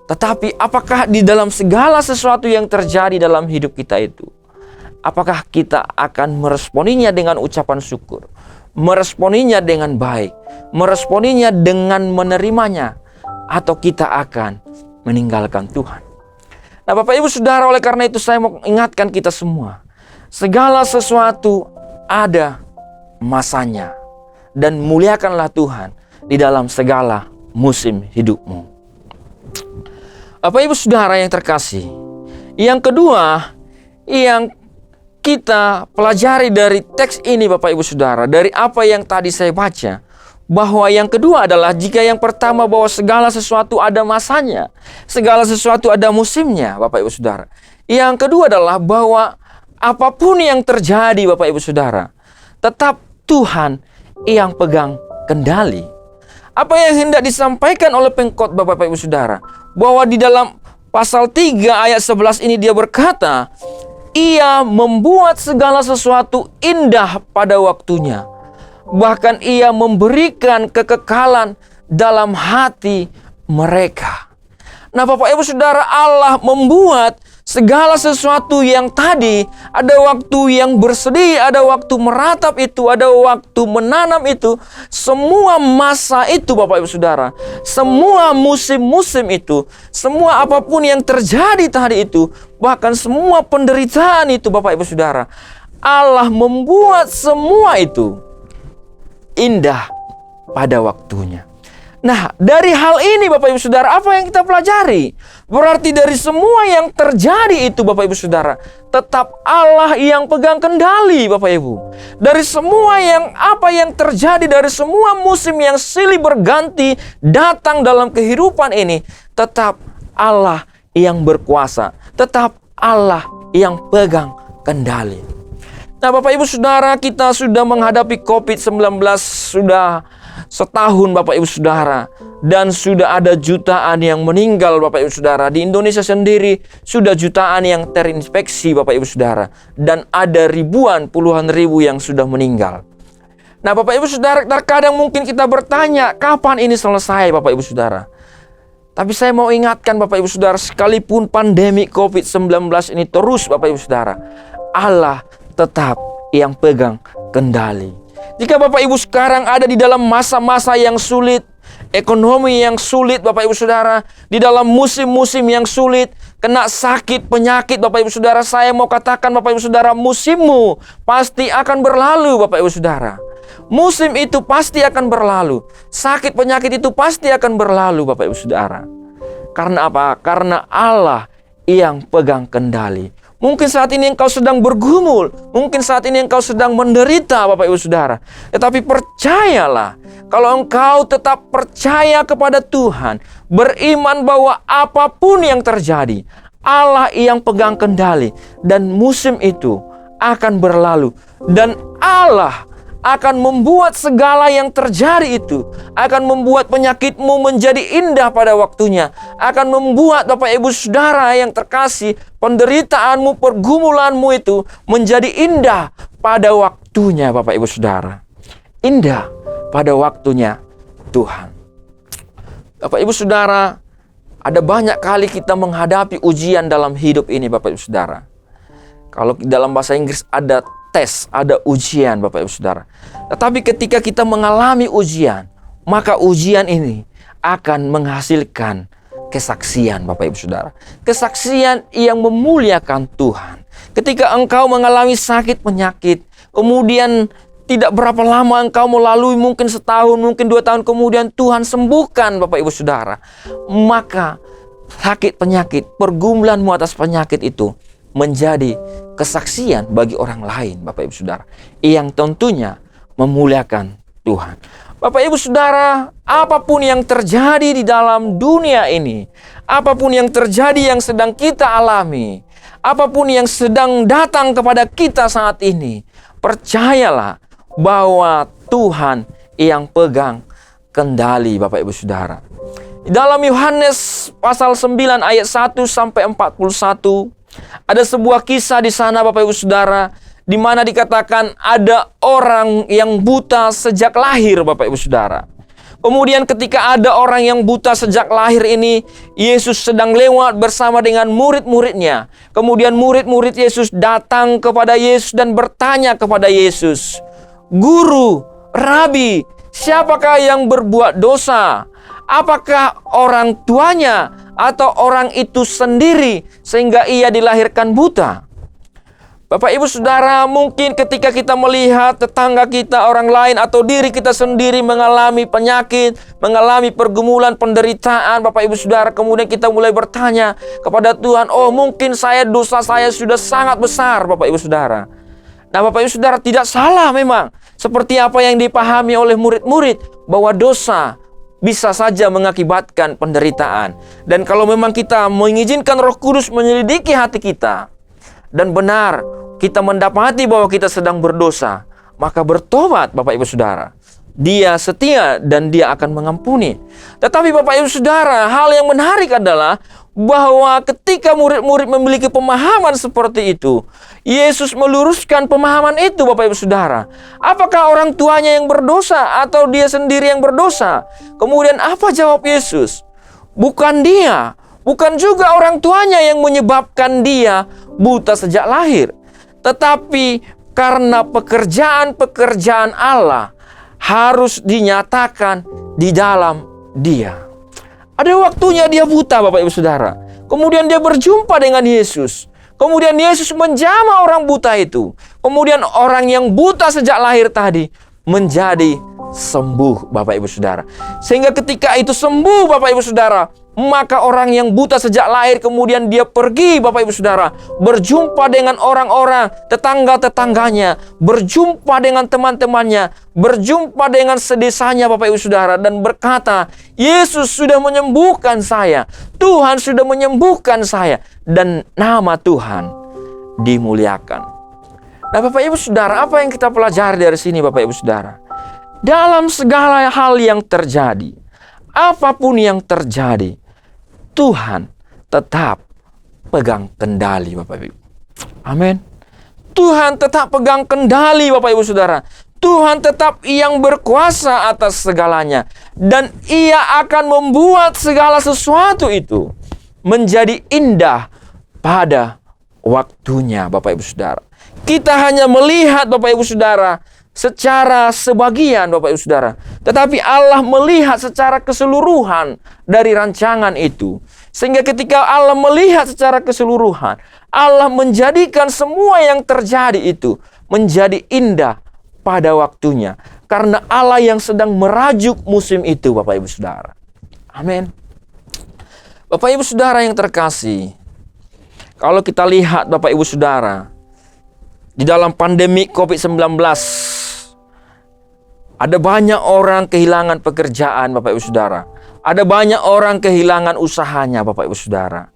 Tetapi apakah di dalam segala sesuatu yang terjadi dalam hidup kita itu, apakah kita akan meresponinya dengan ucapan syukur, meresponinya dengan baik, meresponinya dengan menerimanya, atau kita akan meninggalkan Tuhan? Nah, Bapak Ibu Saudara, oleh karena itu saya mau ingatkan kita semua, segala sesuatu ada masanya, dan muliakanlah Tuhan di dalam segala musim hidupmu. Bapak Ibu Saudara yang terkasih, yang kedua yang kita pelajari dari teks ini, Bapak Ibu Saudara, dari apa yang tadi saya baca, bahwa yang kedua adalah, jika yang pertama bahwa segala sesuatu ada masanya, segala sesuatu ada musimnya, Bapak Ibu Saudara. Yang kedua adalah bahwa apapun yang terjadi, Bapak Ibu Saudara, tetap Tuhan yang pegang kendali. Apa yang hendak disampaikan oleh pengkhotbah, Bapak Ibu Saudara, bahwa di dalam pasal 3 ayat 11 ini dia berkata, Ia membuat segala sesuatu indah pada waktunya. Bahkan Ia memberikan kekekalan dalam hati mereka. Nah, Bapak Ibu Saudara, Allah membuat segala sesuatu yang tadi, ada waktu yang bersedih, ada waktu meratap itu, ada waktu menanam itu, semua masa itu, Bapak Ibu Saudara, semua musim-musim itu, semua apapun yang terjadi tadi itu, bahkan semua penderitaan itu, Bapak Ibu Saudara, Allah membuat semua itu indah pada waktunya. Nah, dari hal ini, Bapak Ibu Saudara, apa yang kita pelajari? Berarti dari semua yang terjadi itu, Bapak Ibu Saudara, tetap Allah yang pegang kendali, Bapak Ibu. Dari semua apa yang terjadi, dari semua musim yang silih berganti datang dalam kehidupan ini, tetap Allah yang berkuasa, tetap Allah yang pegang kendali. Nah, Bapak Ibu Saudara, kita sudah menghadapi COVID-19 sudah setahun, Bapak Ibu Saudara, dan sudah ada jutaan yang meninggal, Bapak Ibu Saudara. Di Indonesia sendiri sudah jutaan yang terinfeksi, Bapak Ibu Saudara, dan ada ribuan, puluhan ribu yang sudah meninggal. Nah, Bapak Ibu Saudara, terkadang mungkin kita bertanya, kapan ini selesai, Bapak Ibu Saudara? Tapi saya mau ingatkan, Bapak Ibu Saudara, sekalipun pandemi COVID-19 ini terus, Bapak Ibu Saudara, Allah tetap yang pegang kendali. Jika Bapak Ibu sekarang ada di dalam masa-masa yang sulit, ekonomi yang sulit, Bapak Ibu Saudara, di dalam musim-musim yang sulit, kena sakit, penyakit, Bapak Ibu Saudara, saya mau katakan, Bapak Ibu Saudara, musimmu pasti akan berlalu, Bapak Ibu Saudara. Musim itu pasti akan berlalu. Sakit, penyakit itu pasti akan berlalu, Bapak Ibu Saudara. Karena apa? Karena Allah yang pegang kendali. Mungkin saat ini engkau sedang bergumul, mungkin saat ini engkau sedang menderita, Bapak Ibu Saudara. Tetapi percayalah, kalau engkau tetap percaya kepada Tuhan, beriman bahwa apapun yang terjadi, Allah yang pegang kendali, dan musim itu akan berlalu, dan Allah akan membuat segala yang terjadi itu, akan membuat penyakitmu menjadi indah pada waktunya, akan membuat Bapak Ibu Saudara yang terkasih, penderitaanmu, pergumulanmu itu menjadi indah pada waktunya, Bapak Ibu Saudara. Indah pada waktunya Tuhan. Bapak Ibu Saudara, ada banyak kali kita menghadapi ujian dalam hidup ini, Bapak Ibu Saudara. Kalau dalam bahasa Inggris ada tes, ada ujian, Bapak Ibu Saudara. Tetapi ketika kita mengalami ujian, maka ujian ini akan menghasilkan kesaksian, Bapak Ibu Saudara. Kesaksian yang memuliakan Tuhan. Ketika engkau mengalami sakit penyakit, kemudian tidak berapa lama engkau melalui, mungkin setahun, mungkin 2 tahun kemudian Tuhan sembuhkan, Bapak Ibu Saudara. Maka sakit penyakit, pergumulanmu atas penyakit itu menjadi kesaksian bagi orang lain, Bapak Ibu Saudara, yang tentunya memuliakan Tuhan. Bapak Ibu Saudara, apapun yang terjadi di dalam dunia ini, apapun yang terjadi yang sedang kita alami, apapun yang sedang datang kepada kita saat ini, percayalah bahwa Tuhan yang pegang kendali, Bapak Ibu Saudara. Di dalam Yohanes pasal 9 ayat 1 sampai 41, ada sebuah kisah di sana, Bapak Ibu Saudara, di mana dikatakan ada orang yang buta sejak lahir, Bapak Ibu Saudara. Kemudian ketika ada orang yang buta sejak lahir ini, Yesus sedang lewat bersama dengan murid-muridnya. Kemudian murid-murid Yesus datang kepada Yesus dan bertanya kepada Yesus, "Guru, Rabi, siapakah yang berbuat dosa? Apakah orang tuanya atau orang itu sendiri sehingga ia dilahirkan buta?" Bapak Ibu Saudara, mungkin ketika kita melihat tetangga kita, orang lain, atau diri kita sendiri mengalami penyakit, mengalami pergumulan, penderitaan, Bapak Ibu Saudara, kemudian kita mulai bertanya kepada Tuhan, "Oh, mungkin dosa saya sudah sangat besar," Bapak Ibu Saudara. Nah, Bapak Ibu Saudara, tidak salah memang, seperti apa yang dipahami oleh murid-murid, bahwa dosa bisa saja mengakibatkan penderitaan. Dan kalau memang kita mengizinkan Roh Kudus menyelidiki hati kita, dan benar kita mendapati bahwa kita sedang berdosa, maka bertobat, Bapak Ibu Saudara. Dia setia dan Dia akan mengampuni. Tetapi Bapak Ibu Saudara, hal yang menarik adalah bahwa ketika murid-murid memiliki pemahaman seperti itu, Yesus meluruskan pemahaman itu, Bapak Ibu Saudara. Apakah orang tuanya yang berdosa atau dia sendiri yang berdosa? Kemudian apa jawab Yesus? Bukan dia, bukan juga orang tuanya yang menyebabkan dia buta sejak lahir. Tetapi karena pekerjaan-pekerjaan Allah harus dinyatakan di dalam dia. Ada waktunya dia buta, Bapak Ibu Saudara. Kemudian dia berjumpa dengan Yesus. Kemudian Yesus menjamah orang buta itu. Kemudian orang yang buta sejak lahir tadi menjadi sembuh, Bapak Ibu Saudara. Sehingga ketika itu sembuh, Bapak Ibu Saudara, maka orang yang buta sejak lahir kemudian dia pergi, Bapak Ibu Saudara, berjumpa dengan orang-orang, tetangga-tetangganya, berjumpa dengan teman-temannya, berjumpa dengan sedesanya, Bapak Ibu Saudara, dan berkata, "Yesus sudah menyembuhkan saya, Tuhan sudah menyembuhkan saya," dan nama Tuhan dimuliakan. Nah, Bapak Ibu Saudara, apa yang kita pelajari dari sini, Bapak Ibu Saudara? Dalam segala hal yang terjadi, apapun yang terjadi, Tuhan tetap pegang kendali, Bapak Ibu. Amin. Tuhan tetap pegang kendali, Bapak Ibu Saudara. Tuhan tetap yang berkuasa atas segalanya. Dan Ia akan membuat segala sesuatu itu menjadi indah pada waktunya, Bapak Ibu Saudara. Kita hanya melihat, Bapak Ibu Saudara, secara sebagian, Bapak Ibu Saudara. Tetapi Allah melihat secara keseluruhan dari rancangan itu. Sehingga ketika Allah melihat secara keseluruhan, Allah menjadikan semua yang terjadi itu menjadi indah pada waktunya. Karena Allah yang sedang merajuk musim itu, Bapak Ibu Saudara. Amin. Bapak Ibu Saudara yang terkasih, kalau kita lihat, Bapak Ibu Saudara, di dalam pandemi COVID-19, ada banyak orang kehilangan pekerjaan, Bapak Ibu Saudara. Ada banyak orang kehilangan usahanya, Bapak Ibu Saudara.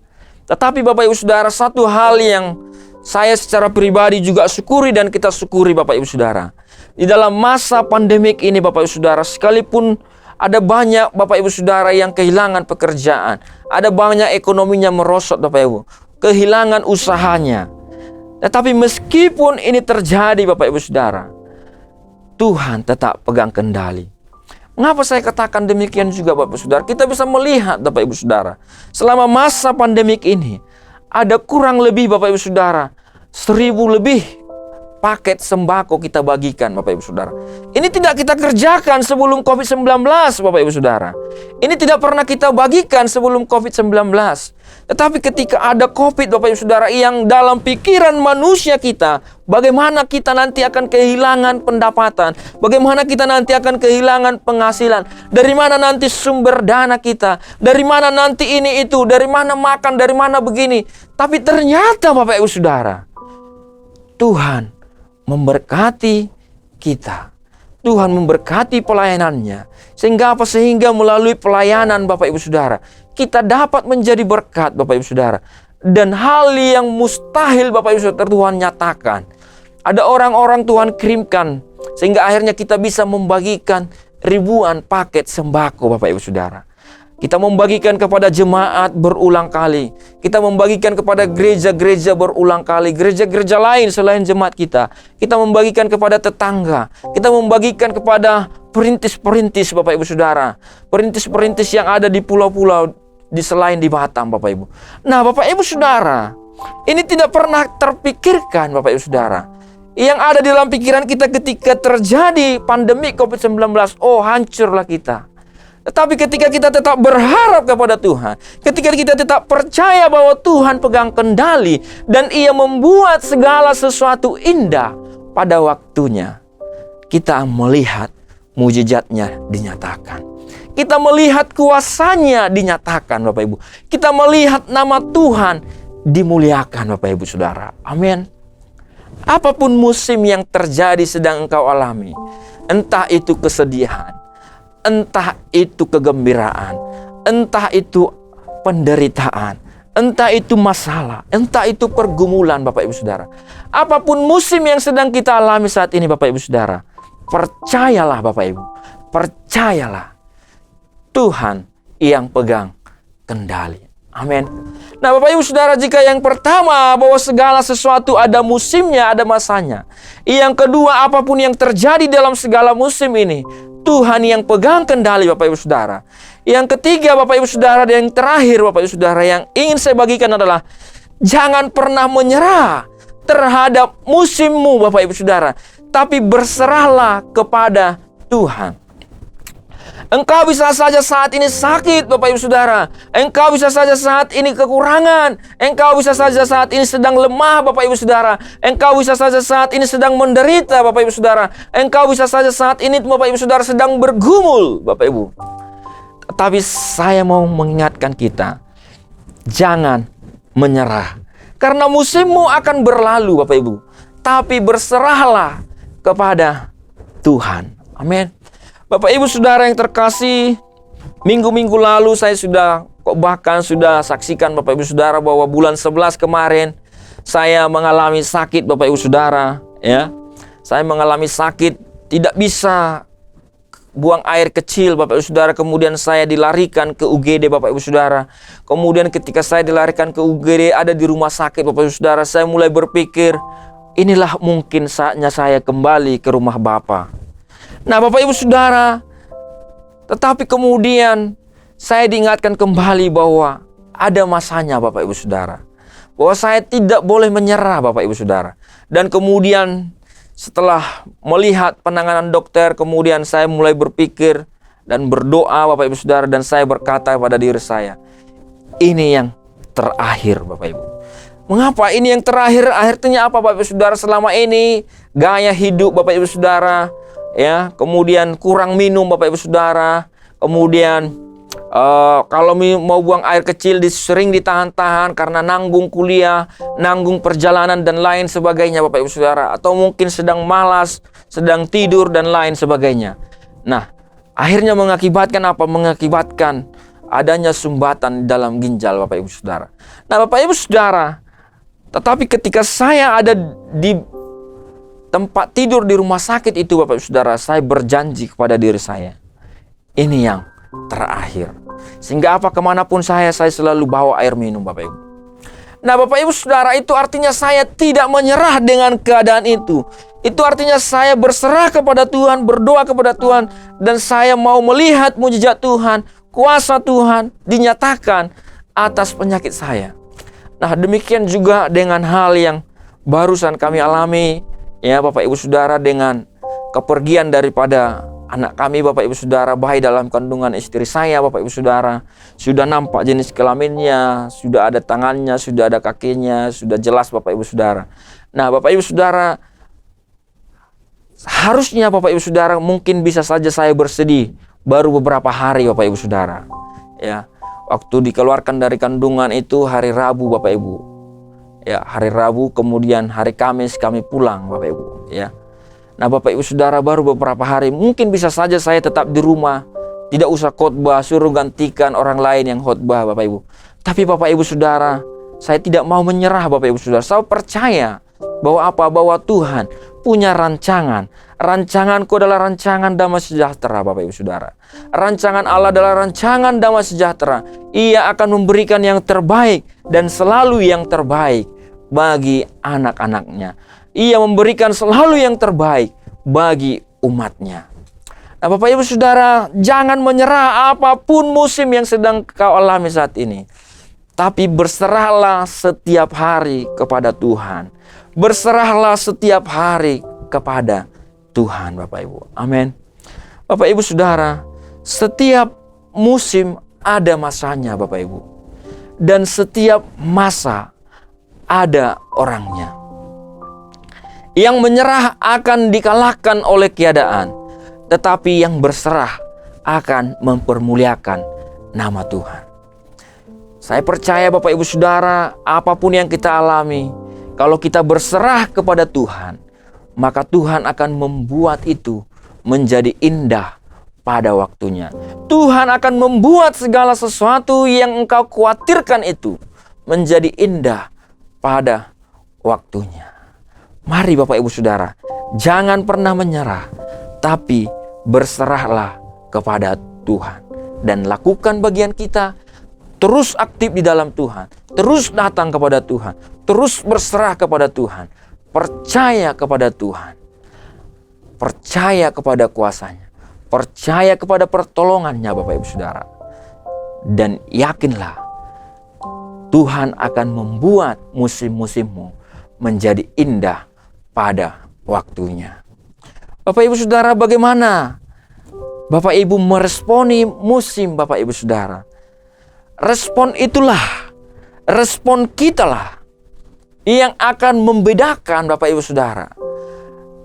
Tetapi Bapak Ibu Saudara, satu hal yang saya secara pribadi juga syukuri dan kita syukuri, Bapak Ibu Saudara. Di dalam masa pandemik ini, Bapak Ibu Saudara, sekalipun ada banyak Bapak Ibu Saudara yang kehilangan pekerjaan, ada banyak ekonominya merosot, Bapak Ibu, kehilangan usahanya. Tetapi meskipun ini terjadi, Bapak Ibu Saudara, Tuhan tetap pegang kendali. Mengapa saya katakan demikian juga, Bapak Ibu Saudara? Kita bisa melihat, Bapak Ibu Saudara, selama masa pandemik ini, ada kurang lebih, Bapak Ibu Saudara, 1.000 lebih paket sembako kita bagikan, Bapak Ibu Saudara. Ini tidak kita kerjakan sebelum COVID-19, Bapak Ibu Saudara. Ini tidak pernah kita bagikan sebelum COVID-19. Tetapi ketika ada COVID, Bapak Ibu Saudara, yang dalam pikiran manusia kita, bagaimana kita nanti akan kehilangan pendapatan, bagaimana kita nanti akan kehilangan penghasilan, dari mana nanti sumber dana kita, dari mana nanti ini itu, dari mana makan, dari mana begini. Tapi ternyata, Bapak Ibu Saudara, Tuhan memberkati kita. Tuhan memberkati pelayanannya. Sehingga apa? Sehingga melalui pelayanan Bapak Ibu Saudara, kita dapat menjadi berkat Bapak Ibu Saudara. Dan hal yang mustahil Bapak Ibu Saudara Tuhan nyatakan. Ada orang-orang Tuhan kirimkan sehingga akhirnya kita bisa membagikan ribuan paket sembako Bapak Ibu Saudara. Kita membagikan kepada jemaat berulang kali. Kita membagikan kepada gereja-gereja berulang kali. Gereja-gereja lain selain jemaat kita. Kita membagikan kepada tetangga. Kita membagikan kepada perintis-perintis Bapak Ibu Saudara. Perintis-perintis yang ada di pulau-pulau di selain di Batam Bapak Ibu. Nah Bapak Ibu Saudara, ini tidak pernah terpikirkan Bapak Ibu Saudara. Yang ada di dalam pikiran kita ketika terjadi pandemi COVID-19, oh hancurlah kita. Tetapi ketika kita tetap berharap kepada Tuhan, ketika kita tetap percaya bahwa Tuhan pegang kendali dan Ia membuat segala sesuatu indah pada waktunya, kita melihat mujizatnya dinyatakan. Kita melihat kuasanya dinyatakan Bapak Ibu. Kita melihat nama Tuhan dimuliakan Bapak Ibu Saudara. Amin. Apapun musim yang terjadi sedang engkau alami, entah itu kesedihan, entah itu kegembiraan, entah itu penderitaan, entah itu masalah, entah itu pergumulan Bapak Ibu Saudara. Apapun musim yang sedang kita alami saat ini Bapak Ibu Saudara, percayalah Bapak Ibu, percayalah Tuhan yang pegang kendali. Amin. Nah Bapak Ibu Saudara, jika yang pertama bahwa segala sesuatu ada musimnya, ada masanya. Yang kedua, apapun yang terjadi dalam segala musim ini, Tuhan yang pegang kendali Bapak Ibu Saudara. Yang ketiga Bapak Ibu Saudara, dan yang terakhir Bapak Ibu Saudara yang ingin saya bagikan adalah jangan pernah menyerah terhadap musimmu Bapak Ibu Saudara, tapi berserahlah kepada Tuhan. Engkau bisa saja saat ini sakit Bapak Ibu Saudara. Engkau bisa saja saat ini kekurangan. Engkau bisa saja saat ini sedang lemah Bapak Ibu Saudara. Engkau bisa saja saat ini sedang menderita Bapak Ibu Saudara. Engkau bisa saja saat ini Bapak Ibu Saudara sedang bergumul Bapak Ibu. Tapi saya mau mengingatkan kita, jangan menyerah. Karena musimmu akan berlalu Bapak Ibu. Tapi berserahlah kepada Tuhan. Amin. Bapak Ibu Saudara yang terkasih, minggu-minggu lalu saya bahkan sudah saksikan Bapak Ibu Saudara bahwa bulan 11 kemarin saya mengalami sakit Bapak Ibu Saudara, ya. Saya mengalami sakit, tidak bisa buang air kecil Bapak Ibu Saudara, kemudian saya dilarikan ke UGD Bapak Ibu Saudara. Kemudian ketika saya dilarikan ke UGD, ada di rumah sakit Bapak Ibu Saudara, saya mulai berpikir, inilah mungkin saatnya saya kembali ke rumah Bapa. Nah Bapak Ibu Saudara, tetapi kemudian saya diingatkan kembali bahwa ada masanya Bapak Ibu Saudara, bahwa saya tidak boleh menyerah Bapak Ibu Saudara. Dan kemudian setelah melihat penanganan dokter, kemudian saya mulai berpikir dan berdoa Bapak Ibu Saudara, dan saya berkata pada diri saya, ini yang terakhir Bapak Ibu. Mengapa ini yang terakhir? Akhirnya apa Bapak Ibu Saudara? Selama ini gaya hidup Bapak Ibu Saudara, ya, kemudian kurang minum Bapak Ibu Saudara, kemudian kalau mau buang air kecil sering ditahan-tahan karena nanggung kuliah, nanggung perjalanan dan lain sebagainya Bapak Ibu Saudara, atau mungkin sedang malas, sedang tidur dan lain sebagainya. Nah, akhirnya mengakibatkan apa? Mengakibatkan adanya sumbatan dalam ginjal Bapak Ibu Saudara. Nah Bapak Ibu Saudara, tetapi ketika saya ada di tempat tidur di rumah sakit itu Bapak Ibu Saudara, saya berjanji kepada diri saya, ini yang terakhir. Sehingga apa, kemanapun saya selalu bawa air minum Bapak Ibu. Nah Bapak Ibu Saudara, itu artinya saya tidak menyerah dengan keadaan itu. Itu artinya saya berserah kepada Tuhan, berdoa kepada Tuhan, dan saya mau melihat mujizat Tuhan, kuasa Tuhan dinyatakan atas penyakit saya. Nah demikian juga dengan hal yang barusan kami alami, ya Bapak Ibu Saudara, dengan kepergian daripada anak kami Bapak Ibu Saudara, bayi dalam kandungan istri saya Bapak Ibu Saudara. Sudah nampak jenis kelaminnya, sudah ada tangannya, sudah ada kakinya, sudah jelas Bapak Ibu Saudara. Nah Bapak Ibu Saudara, harusnya Bapak Ibu Saudara mungkin bisa saja saya bersedih baru beberapa hari Bapak Ibu Saudara, ya. Waktu dikeluarkan dari kandungan itu hari Rabu Bapak Ibu, ya, hari Rabu, kemudian hari Kamis kami pulang Bapak Ibu, ya. Nah Bapak Ibu Saudara, baru beberapa hari, mungkin bisa saja saya tetap di rumah, tidak usah khotbah, suruh gantikan orang lain yang khotbah Bapak Ibu. Tapi Bapak Ibu Saudara, saya tidak mau menyerah Bapak Ibu Saudara. Saya percaya bahwa bahwa Tuhan punya rancangan. Rancanganku adalah rancangan damai sejahtera Bapak Ibu Saudara. Rancangan Allah adalah rancangan damai sejahtera. Ia akan memberikan yang terbaik dan selalu yang terbaik bagi anak-anaknya. Ia memberikan selalu yang terbaik bagi umatnya. Nah Bapak Ibu Saudara, jangan menyerah apapun musim yang sedang kau alami saat ini. Tapi berserahlah setiap hari kepada Tuhan. Berserahlah setiap hari kepada Tuhan Bapak Ibu. Amin. Bapak Ibu Saudara, setiap musim ada masanya Bapak Ibu. Dan setiap masa ada orangnya. Yang menyerah akan dikalahkan oleh keadaan, tetapi yang berserah akan mempermuliakan nama Tuhan. Saya percaya Bapak Ibu Saudara, apapun yang kita alami, kalau kita berserah kepada Tuhan, maka Tuhan akan membuat itu menjadi indah pada waktunya. Tuhan akan membuat segala sesuatu yang engkau khawatirkan itu menjadi indah pada waktunya. Mari Bapak Ibu Saudara, jangan pernah menyerah, tapi berserahlah kepada Tuhan. Dan lakukan bagian kita, terus aktif di dalam Tuhan, terus datang kepada Tuhan, terus berserah kepada Tuhan, percaya kepada Tuhan, percaya kepada kuasanya, percaya kepada pertolongannya Bapak Ibu Saudara. Dan yakinlah, Tuhan akan membuat musim-musimmu menjadi indah pada waktunya. Bapak Ibu Saudara, bagaimana Bapak Ibu meresponi musim Bapak Ibu Saudara? Respon itulah, respon kitalah yang akan membedakan Bapak Ibu Saudara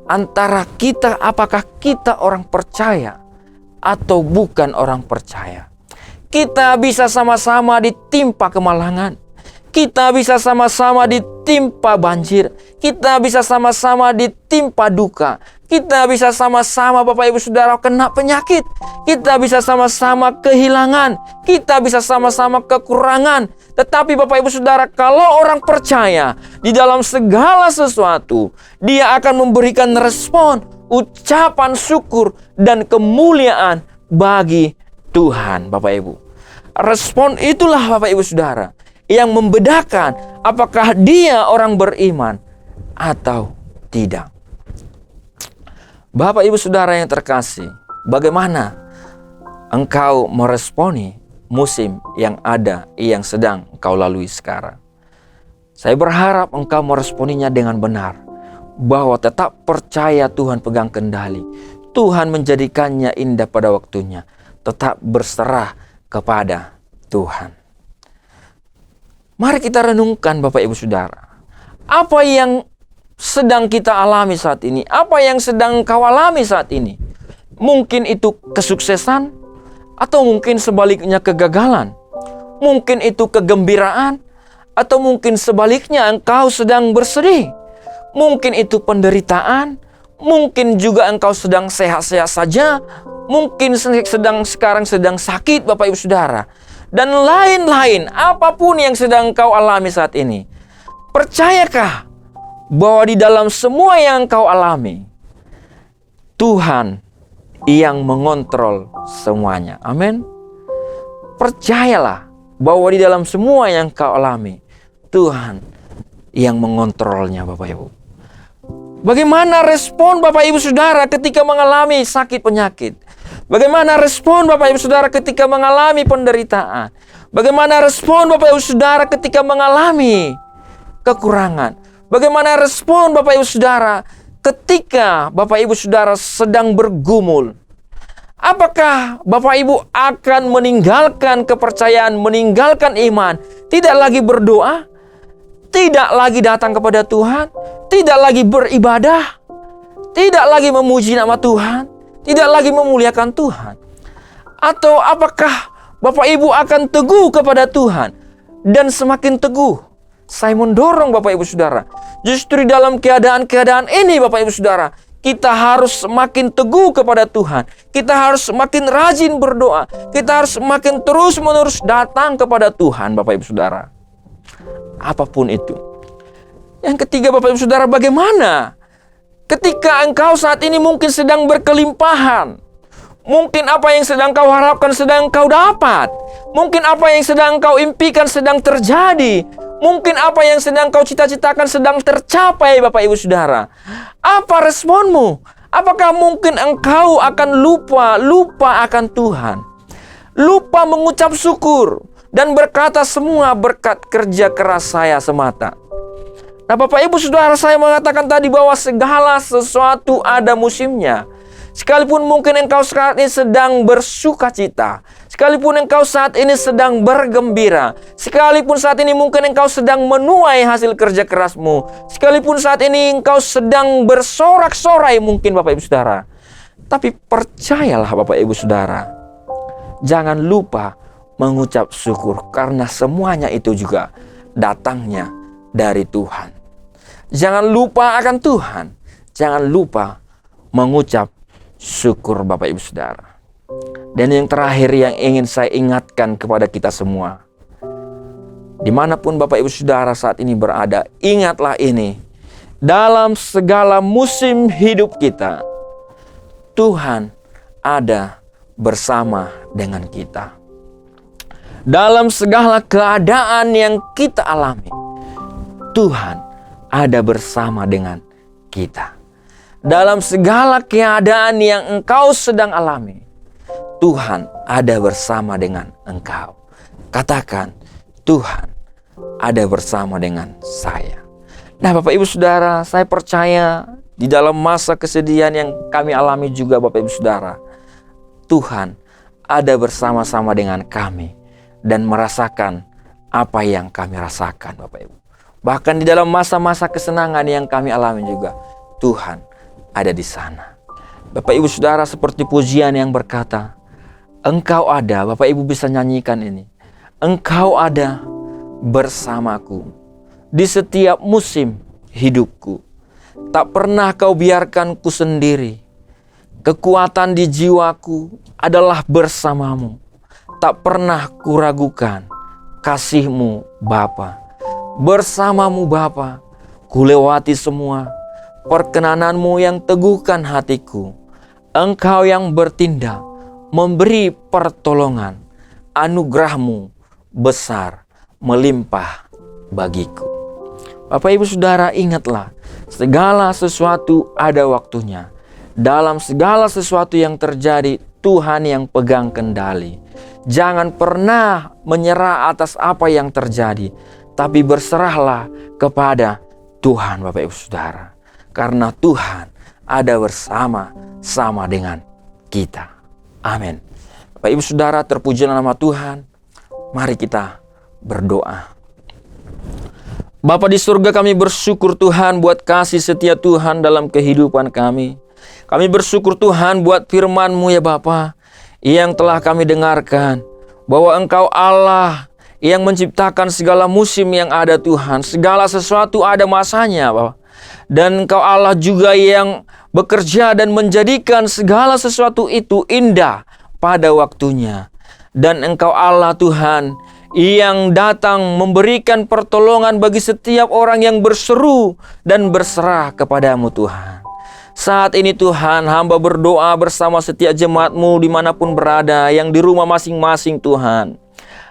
antara kita, apakah kita orang percaya atau bukan orang percaya. Kita bisa sama-sama ditimpa kemalangan. Kita bisa sama-sama ditimpa banjir. Kita bisa sama-sama ditimpa duka. Kita bisa sama-sama Bapak Ibu Saudara kena penyakit. Kita bisa sama-sama kehilangan. Kita bisa sama-sama kekurangan. Tetapi Bapak Ibu Saudara, kalau orang percaya di dalam segala sesuatu, dia akan memberikan respon, ucapan syukur dan kemuliaan bagi Tuhan Bapak Ibu. Respon itulah Bapak Ibu Saudara yang membedakan apakah dia orang beriman atau tidak. Bapak Ibu Saudara yang terkasih, bagaimana engkau meresponi musim yang ada yang sedang engkau lalui sekarang? Saya berharap engkau meresponinya dengan benar, bahwa tetap percaya Tuhan pegang kendali. Tuhan menjadikannya indah pada waktunya. Tetap berserah kepada Tuhan. Mari kita renungkan Bapak Ibu Saudara. Apa yang sedang kita alami saat ini? Apa yang sedang kau alami saat ini? Mungkin itu kesuksesan, atau mungkin sebaliknya kegagalan. Mungkin itu kegembiraan, atau mungkin sebaliknya engkau sedang bersedih. Mungkin itu penderitaan, mungkin juga engkau sedang sehat-sehat saja. Mungkin sekarang sedang sakit Bapak Ibu Saudara. Dan lain-lain, apapun yang sedang kau alami saat ini. Percayakah bahwa di dalam semua yang kau alami, Tuhan yang mengontrol semuanya. Amin. Percayalah bahwa di dalam semua yang kau alami, Tuhan yang mengontrolnya Bapak Ibu. Bagaimana respon Bapak Ibu Saudara ketika mengalami sakit penyakit? Bagaimana respon Bapak Ibu Saudara ketika mengalami penderitaan? Bagaimana respon Bapak Ibu Saudara ketika mengalami kekurangan? Bagaimana respon Bapak Ibu Saudara ketika Bapak Ibu Saudara sedang bergumul? Apakah Bapak Ibu akan meninggalkan kepercayaan, meninggalkan iman, tidak lagi berdoa, tidak lagi datang kepada Tuhan, tidak lagi beribadah, tidak lagi memuji nama Tuhan, tidak lagi memuliakan Tuhan? Atau apakah Bapak Ibu akan teguh kepada Tuhan dan semakin teguh? Saya mendorong Bapak Ibu Saudara, justru dalam keadaan-keadaan ini Bapak Ibu Saudara, kita harus semakin teguh kepada Tuhan. Kita harus semakin rajin berdoa. Kita harus semakin terus-menerus datang kepada Tuhan, Bapak Ibu Saudara. Apapun itu. Yang ketiga, Bapak Ibu Saudara, bagaimana ketika engkau saat ini mungkin sedang berkelimpahan? Mungkin apa yang sedang kau harapkan sedang kau dapat. Mungkin apa yang sedang kau impikan sedang terjadi. Mungkin apa yang sedang kau cita-citakan sedang tercapai, Bapak Ibu Saudara. Apa responmu? Apakah mungkin engkau akan lupa akan Tuhan? Lupa mengucap syukur dan berkata semua berkat kerja keras saya semata. Nah, Bapak Ibu Saudara, saya mengatakan tadi bahwa segala sesuatu ada musimnya. Sekalipun mungkin engkau saat ini sedang bersuka cita, sekalipun engkau saat ini sedang bergembira, sekalipun saat ini mungkin engkau sedang menuai hasil kerja kerasmu, sekalipun saat ini engkau sedang bersorak-sorai mungkin, Bapak Ibu Saudara. Tapi percayalah, Bapak Ibu Saudara, jangan lupa mengucap syukur, karena semuanya itu juga datangnya dari Tuhan. Jangan lupa akan Tuhan, jangan lupa mengucap syukur, Bapak Ibu Saudara. Dan yang terakhir yang ingin saya ingatkan kepada kita semua, dimanapun Bapak Ibu Saudara saat ini berada, ingatlah ini, dalam segala musim hidup kita, Tuhan ada bersama dengan kita. Dalam segala keadaan yang kita alami, Tuhan ada bersama dengan kita. Dalam segala keadaan yang engkau sedang alami, Tuhan ada bersama dengan engkau. Katakan, Tuhan ada bersama dengan saya. Nah, Bapak Ibu Saudara, saya percaya di dalam masa kesedihan yang kami alami juga, Bapak Ibu Saudara, Tuhan ada bersama-sama dengan kami dan merasakan apa yang kami rasakan, Bapak Ibu. Bahkan di dalam masa-masa kesenangan yang kami alami juga, Tuhan ada di sana. Bapak Ibu Saudara, seperti pujian yang berkata, Engkau ada, Bapak Ibu bisa nyanyikan ini. Engkau ada bersamaku di setiap musim hidupku. Tak pernah kau biarkan ku sendiri. Kekuatan di jiwaku adalah bersamamu. Tak pernah kuragukan kasih-Mu, Bapa. Bersamamu, Bapa, kulewati semua. Perkenanan-Mu yang teguhkan hatiku. Engkau yang bertindak, memberi pertolongan. Anugerah-Mu besar, melimpah bagiku. Bapak Ibu Saudara, ingatlah, segala sesuatu ada waktunya. Dalam segala sesuatu yang terjadi, Tuhan yang pegang kendali. Jangan pernah menyerah atas apa yang terjadi, tapi berserahlah kepada Tuhan, Bapak Ibu Saudara. Karena Tuhan ada bersama-sama dengan kita. Amin. Bapak Ibu Saudara, terpujilah nama Tuhan. Mari kita berdoa. Bapa di surga, kami bersyukur Tuhan buat kasih setia Tuhan dalam kehidupan kami. Kami bersyukur Tuhan buat firman-Mu ya Bapa, yang telah kami dengarkan. Bahwa Engkau Allah yang menciptakan segala musim yang ada Tuhan. Segala sesuatu ada masanya Bapa. Dan Engkau Allah juga yang bekerja dan menjadikan segala sesuatu itu indah pada waktunya. Dan Engkau Allah Tuhan yang datang memberikan pertolongan bagi setiap orang yang berseru dan berserah kepadamu Tuhan. Saat ini Tuhan, hamba berdoa bersama setiap jemaat-Mu dimanapun berada, yang di rumah masing-masing Tuhan.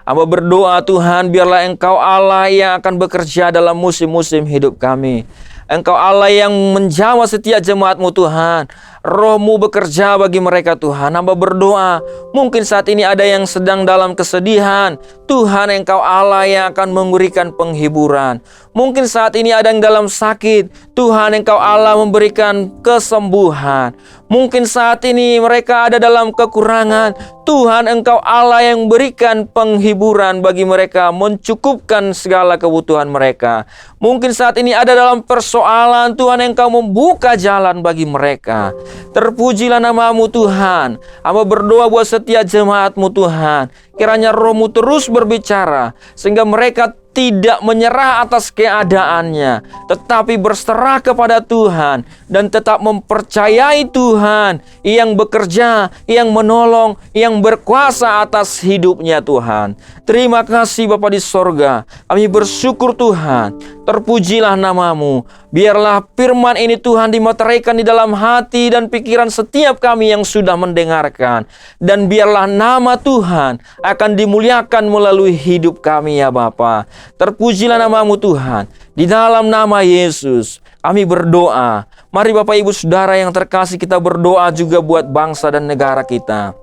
Hamba berdoa Tuhan, biarlah Engkau Allah yang akan bekerja dalam musim-musim hidup kami. Engkau Allah yang menjamah setiap jemaat-Mu Tuhan. Roh-Mu bekerja bagi mereka Tuhan. Hamba berdoa, mungkin saat ini ada yang sedang dalam kesedihan. Tuhan, Engkau Allah yang akan memberikan penghiburan. Mungkin saat ini ada yang dalam sakit. Tuhan, Engkau Allah memberikan kesembuhan. Mungkin saat ini mereka ada dalam kekurangan. Tuhan, Engkau Allah yang berikan penghiburan bagi mereka, mencukupkan segala kebutuhan mereka. Mungkin saat ini ada dalam persoalan, Tuhan, Engkau membuka jalan bagi mereka. Terpujilah nama-Mu Tuhan. Hamba berdoa buat setiap jemaat-Mu Tuhan. Kiranya Roh-Mu terus berbicara, sehingga mereka tidak menyerah atas keadaannya, tetapi berserah kepada Tuhan dan tetap mempercayai Tuhan yang bekerja, yang menolong, yang berkuasa atas hidupnya Tuhan. Terima kasih Bapa di sorga. Kami bersyukur Tuhan. Terpujilah namamu. Biarlah firman ini Tuhan dimeteraikan di dalam hati dan pikiran setiap kami yang sudah mendengarkan. Dan biarlah nama Tuhan akan dimuliakan melalui hidup kami ya Bapa. Terpujilah namamu Tuhan. Di dalam nama Yesus kami berdoa. Mari Bapak Ibu Saudara yang terkasih, kita berdoa juga buat bangsa dan negara kita.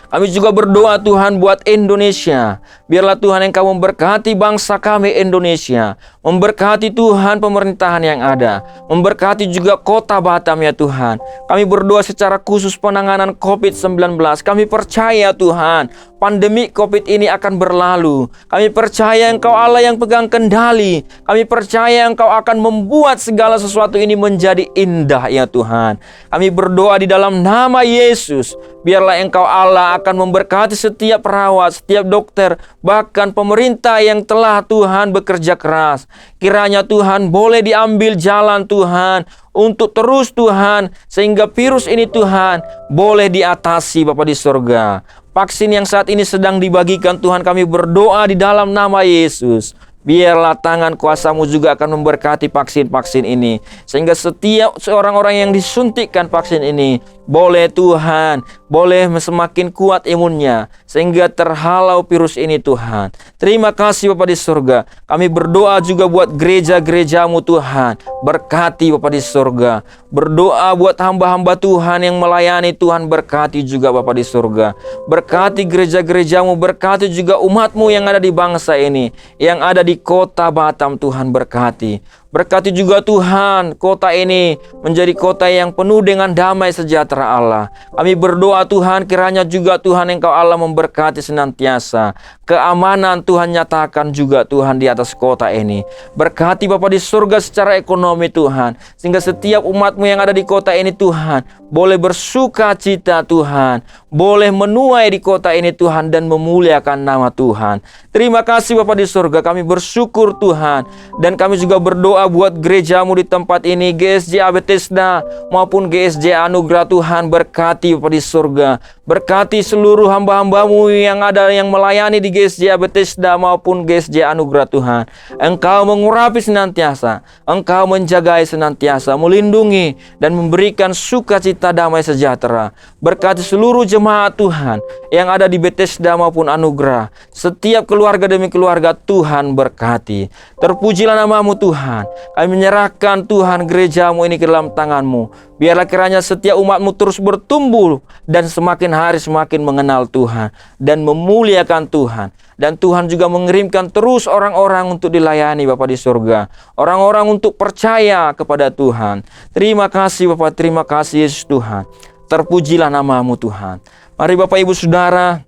Kami juga berdoa Tuhan buat Indonesia. Biarlah Tuhan Engkau memberkati bangsa kami Indonesia. Memberkati Tuhan pemerintahan yang ada. Memberkati juga kota Batam ya Tuhan. Kami berdoa secara khusus penanganan COVID-19. Kami percaya Tuhan, pandemi COVID ini akan berlalu. Kami percaya Engkau Allah yang pegang kendali. Kami percaya Engkau akan membuat segala sesuatu ini menjadi indah ya Tuhan. Kami berdoa di dalam nama Yesus. Biarlah Engkau Allah akan memberkati setiap perawat, setiap dokter, bahkan pemerintah yang telah Tuhan bekerja keras. Kiranya Tuhan boleh diambil jalan Tuhan untuk terus Tuhan, sehingga virus ini Tuhan boleh diatasi Bapa di sorga. Vaksin yang saat ini sedang dibagikan Tuhan, kami berdoa di dalam nama Yesus. Biarlah tangan kuasa-Mu juga akan memberkati vaksin-vaksin ini. Sehingga setiap orang-orang yang disuntikkan vaksin ini, boleh Tuhan, boleh semakin kuat imunnya. Sehingga terhalau virus ini Tuhan. Terima kasih Bapa di surga. Kami berdoa juga buat gereja-gereja-Mu Tuhan. Berkati Bapa di surga. Berdoa buat hamba-hamba Tuhan yang melayani Tuhan. Berkati juga Bapa di surga. Berkati gereja-gereja-Mu. Berkati juga umat-Mu yang ada di bangsa ini. Yang ada di kota Batam Tuhan berkati. Berkati juga Tuhan, kota ini menjadi kota yang penuh dengan damai sejahtera Allah. Kami berdoa Tuhan, kiranya juga Tuhan Engkau Allah memberkati senantiasa. Keamanan Tuhan nyatakan juga Tuhan di atas kota ini. Berkati Bapa di surga secara ekonomi Tuhan. Sehingga setiap umat-Mu yang ada di kota ini Tuhan, boleh bersuka cita Tuhan. Boleh menuai di kota ini Tuhan dan memuliakan nama Tuhan. Terima kasih Bapa di surga, kami bersyukur Tuhan. Dan kami juga berdoa buat gereja-Mu di tempat ini, GSJ Bethesda maupun GSJ Anugerah Tuhan. Berkati Bapa di surga. Berkati seluruh hamba-hamba-Mu yang ada yang melayani di GSJ Bethesda maupun GSJ Anugerah Tuhan. Engkau mengurapi senantiasa, Engkau menjagai senantiasa, melindungi dan memberikan sukacita damai sejahtera. Berkati seluruh jemaat Tuhan yang ada di Bethesda maupun Anugerah. Setiap keluarga demi keluarga Tuhan berkati. Terpujilah nama-Mu Tuhan. Kami menyerahkan Tuhan gereja-Mu ini ke dalam tangan-Mu. Biarlah kiranya setiap umat-Mu terus bertumbuh dan semakin hari semakin mengenal Tuhan dan memuliakan Tuhan. Dan Tuhan juga mengirimkan terus orang-orang untuk dilayani Bapa di surga. Orang-orang untuk percaya kepada Tuhan. Terima kasih Bapa, terima kasih Yesus Tuhan. Terpujilah nama-Mu Tuhan. Mari Bapak Ibu Saudara,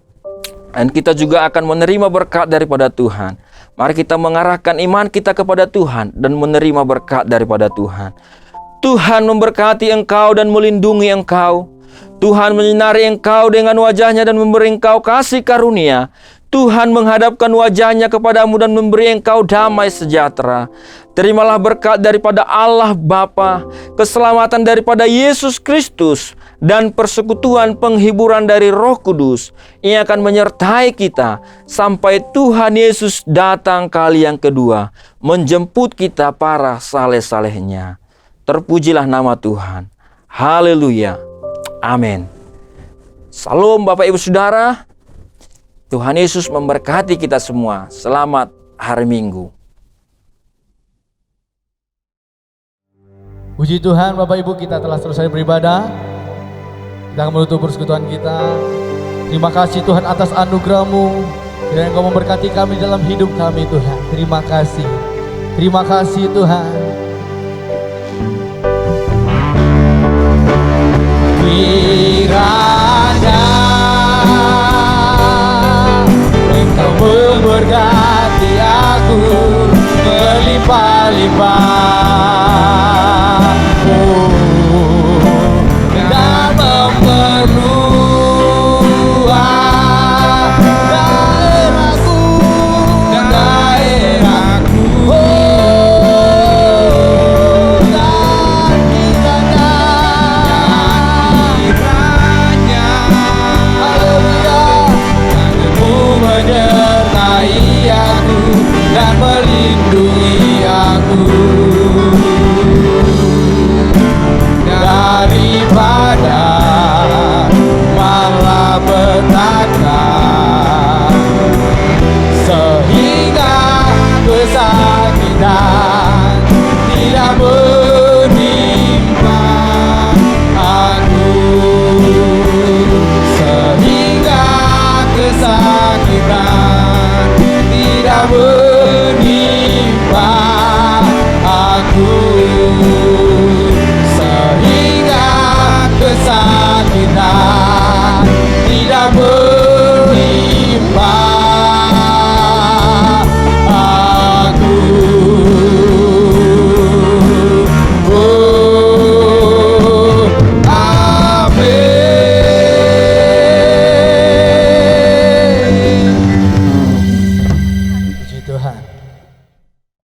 dan kita juga akan menerima berkat daripada Tuhan. Mari kita mengarahkan iman kita kepada Tuhan dan menerima berkat daripada Tuhan. Tuhan memberkati engkau dan melindungi engkau. Tuhan menyinari engkau dengan wajah-Nya dan memberi engkau kasih karunia. Tuhan menghadapkan wajah-Nya kepadamu dan memberi engkau damai sejahtera. Terimalah berkat daripada Allah Bapa, keselamatan daripada Yesus Kristus, dan persekutuan penghiburan dari Roh Kudus. Ia akan menyertai kita sampai Tuhan Yesus datang kali yang kedua, menjemput kita para saleh-salehnya. Terpujilah nama Tuhan. Haleluya. Amin. Salam Bapak Ibu Saudara. Tuhan Yesus memberkati kita semua. Selamat hari Minggu.
Puji Tuhan, Bapak Ibu, kita telah selesai beribadah. Kita akan menutup persekutuan kita. Terima kasih Tuhan atas anugerah-Mu. Kiranya Engkau memberkati kami dalam hidup kami Tuhan. Terima kasih. Terima kasih Tuhan.
Kiranya Engkau memberkati aku berlimpah-limpah, dan memperluas daerahku, daerah sertakan, sehingga kesakitan tidak menimpa aku, sehingga kesakitan tidak menimpa aku, sehingga kesakitan tidak menimpa aku. Oh, amin.
Puji Tuhan.